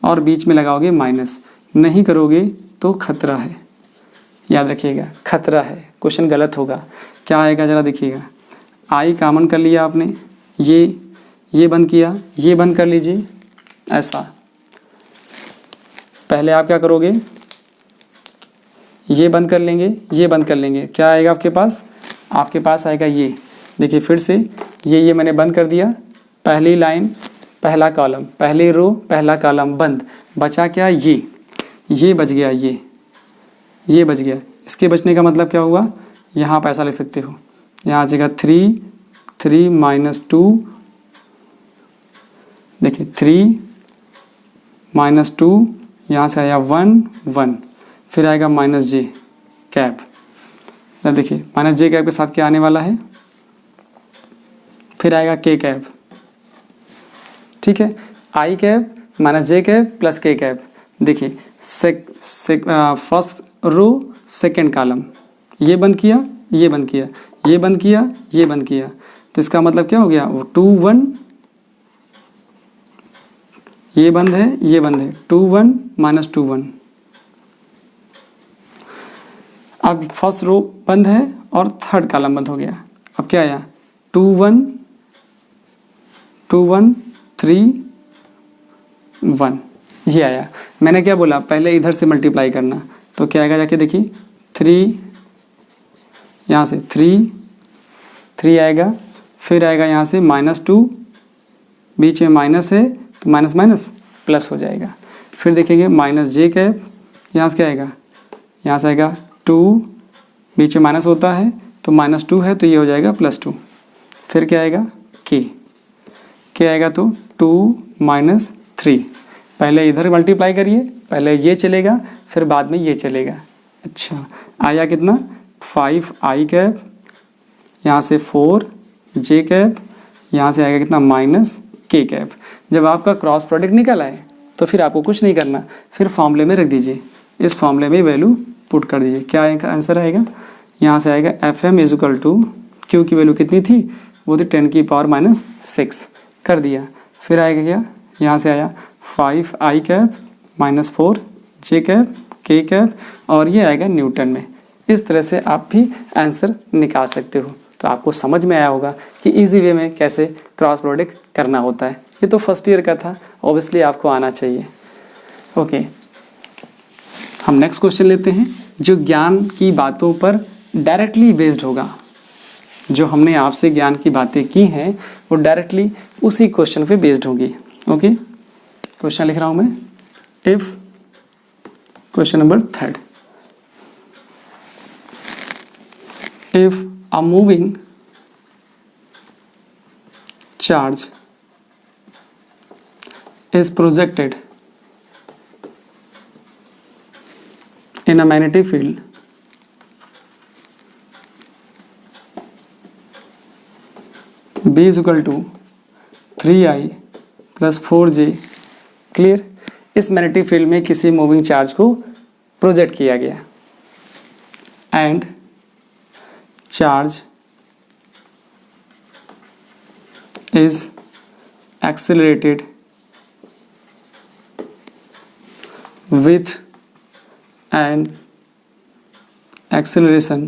और बीच में लगाओगे माइनस। नहीं करोगे तो खतरा है, याद रखिएगा, खतरा है, क्वेश्चन गलत होगा। क्या आएगा ज़रा देखिएगा, आई कॉमन कर लिया आपने, ये बंद किया, ये बंद कर लीजिए, ऐसा। पहले आप क्या करोगे? ये बंद कर लेंगे, ये बंद कर लेंगे, क्या आएगा आपके पास? आपके पास आएगा ये, देखिए फिर से ये मैंने बंद कर दिया, पहली लाइन पहला कॉलम, पहली रो पहला कॉलम बंद, बचा क्या? ये बच गया, ये बच गया। इसके बचने का मतलब क्या हुआ? यहाँ आप ऐसा लिख सकते हो, यहाँ आ जाएगा 3 3 माइनस 2 देखिए 3 -2, यहाँ से आया 1 1, फिर आएगा -j कैप। इधर देखिए -j कैप के साथ क्या आने वाला है, फिर आएगा k कैप। ठीक है, i cap -j cap plus k cap. देखिए फर्स्ट रो सेकेंड कॉलम, ये बंद किया, ये बंद किया, ये बंद किया, ये बंद किया, तो इसका मतलब क्या हो गया, वो 2 1, ये बंद है, ये बंद है, 2 1 -2 1। अब फर्स्ट रो बंद है और थर्ड कॉलम बंद हो गया। अब क्या आया, 2 1 2 1 3 1, ये आया। मैंने क्या बोला, पहले इधर से मल्टीप्लाई करना, तो क्या आएगा जाके देखिए 3, यहाँ से 3 आएगा, फिर आएगा यहाँ से -2, बीच में माइनस है तो माइनस माइनस प्लस हो जाएगा। फिर देखेंगे -j कैप, यहाँ से क्या आएगा, यहाँ से आएगा 2, बीच में माइनस होता है तो -2 है तो ये हो जाएगा +2। फिर क्या आएगा, k आएगा तो 2 -3। पहले इधर मल्टीप्लाई करिए, पहले ये चलेगा फिर बाद में ये चलेगा। अच्छा, आया कितना, 5i कैप, यहाँ से 4j कैप, यहाँ से आएगा कितना -k कैप। जब आपका क्रॉस प्रोडक्ट निकल आए तो फिर आपको कुछ नहीं करना, फिर फॉर्मूले में रख दीजिए, इस फॉर्मूले में वैल्यू पुट कर दीजिए। क्या आएगा, आंसर आएगा, यहाँ से आएगा FM = Q की वैल्यू कितनी थी, वो थी 10⁻⁻6 कर दिया। फिर आएगा क्या, यहाँ से आया 5i cap -4j cap k cap, और ये आएगा न्यूटन में। इस तरह से आप भी आंसर निकाल सकते हो। तो आपको समझ में आया होगा कि इजी वे में कैसे क्रॉस प्रोडक्ट करना होता है। ये तो फर्स्ट ईयर का था, ऑब्वियसली आपको आना चाहिए। ओके, हम नेक्स्ट क्वेश्चन लेते हैं जो ज्ञान की बातों पर डायरेक्टली बेस्ड होगा। जो हमने आपसे ज्ञान की बातें की हैं वो डायरेक्टली उसी क्वेश्चन पे बेस्ड होगी। ओके, क्वेश्चन लिख रहा हूँ मैं। If question number 3, if a moving charge is projected in a magnetic field B is equal to 3i plus 4j। Clear, इस मैग्नेटिक फील्ड में किसी मूविंग चार्ज को प्रोजेक्ट किया गया and charge is accelerated with an acceleration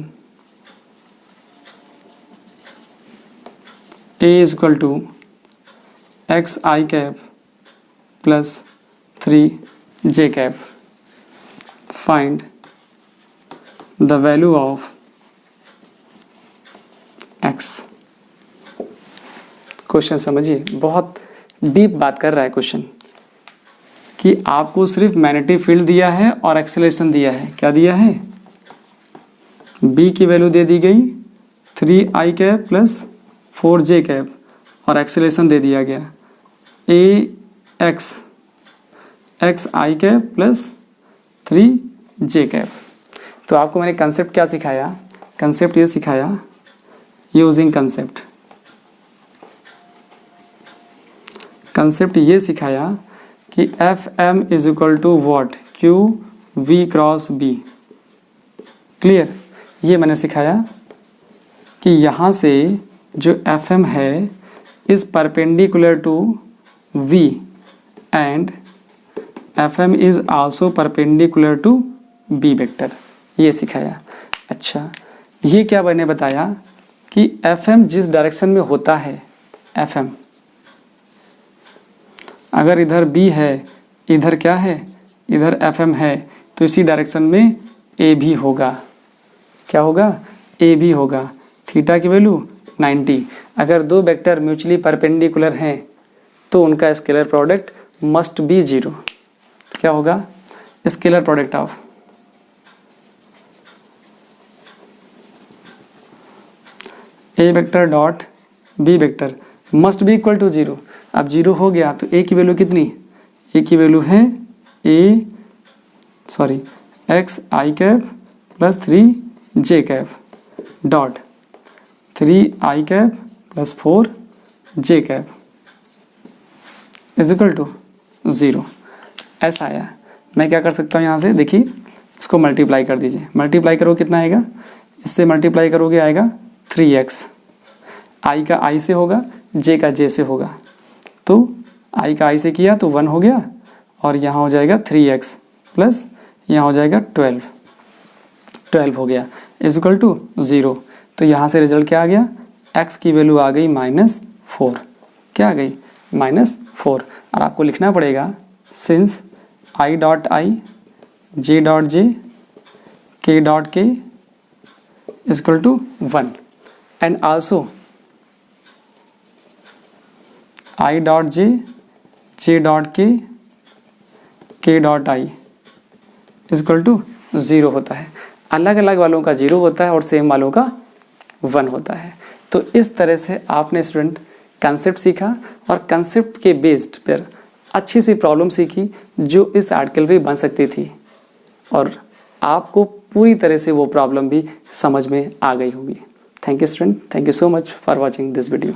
a is equal to xi cap plus 3j cap. Find the value of x। Question समझिए, बहुत deep बात कर रहा है क्वेश्चन कि आपको सिर्फ मैग्नेटिक फील्ड दिया है और एक्सेलरेशन दिया है। क्या दिया है, b की वैल्यू दे दी गई 3i cap plus 4j cap, और एक्सेलरेशन दे दिया गया xi cap plus 3j cap. तो आपको मैंने कंसेप्ट क्या सिखाया, कंसेप्ट ये सिखाया यूजिंग कंसेप्ट ये सिखाया कि FM is equal to what, Q V cross B। Clear, ये मैंने सिखाया कि यहाँ से जो FM है is perpendicular to V and FM is also perpendicular to B vector, ये सिखाया। अच्छा, ये क्या मैंने बताया कि FM जिस डायरेक्शन में होता है, FM अगर इधर B है, इधर क्या है, इधर FM है, तो इसी डायरेक्शन में A भी होगा। क्या होगा, A भी होगा। थीटा की वैल्यू 90। अगर दो वेक्टर म्यूचुअली परपेंडिकुलर हैं तो उनका स्केलर प्रोडक्ट मस्ट बी 0। क्या होगा, scalar product of A vector dot B vector must be equal to 0। अब 0 हो गया तो ए की वैल्यू कितनी, ए की वैल्यू है x i cap plus 3 j cap dot 3 i cap plus 4 j cap is equal to 0। ऐसा आया। मैं क्या कर सकता हूँ यहाँ से, देखिए इसको मल्टीप्लाई कर दीजिए। मल्टीप्लाई करो कितना आएगा, इससे मल्टीप्लाई करोगे आएगा 3x। i का i से होगा, j का j से होगा, तो i का i से किया तो 1 हो गया, और यहाँ हो जाएगा 3x प्लस यहाँ हो जाएगा 12 हो गया इज इक्वल टू 0। तो यहाँ से रिजल्ट क्या आ गया, x की वैल्यू आ गई -4। क्या आ गई, -4। और आपको लिखना पड़ेगा since i dot i j dot j k dot k is equal to 1 and also i dot j dot k dot i is equal to 0 होता है। अलग अलग वालों का 0 होता है और सेम वालों का 1 होता है। तो इस तरह से आपने स्टूडेंट कंसेप्ट सीखा और कंसेप्ट के बेस्ड पर अच्छी सी प्रॉब्लम सीखी जो इस आर्टिकल पे बन सकती थी, और आपको पूरी तरह से वो प्रॉब्लम भी समझ में आ गई होगी। Thank you student, thank you so much for watching this video.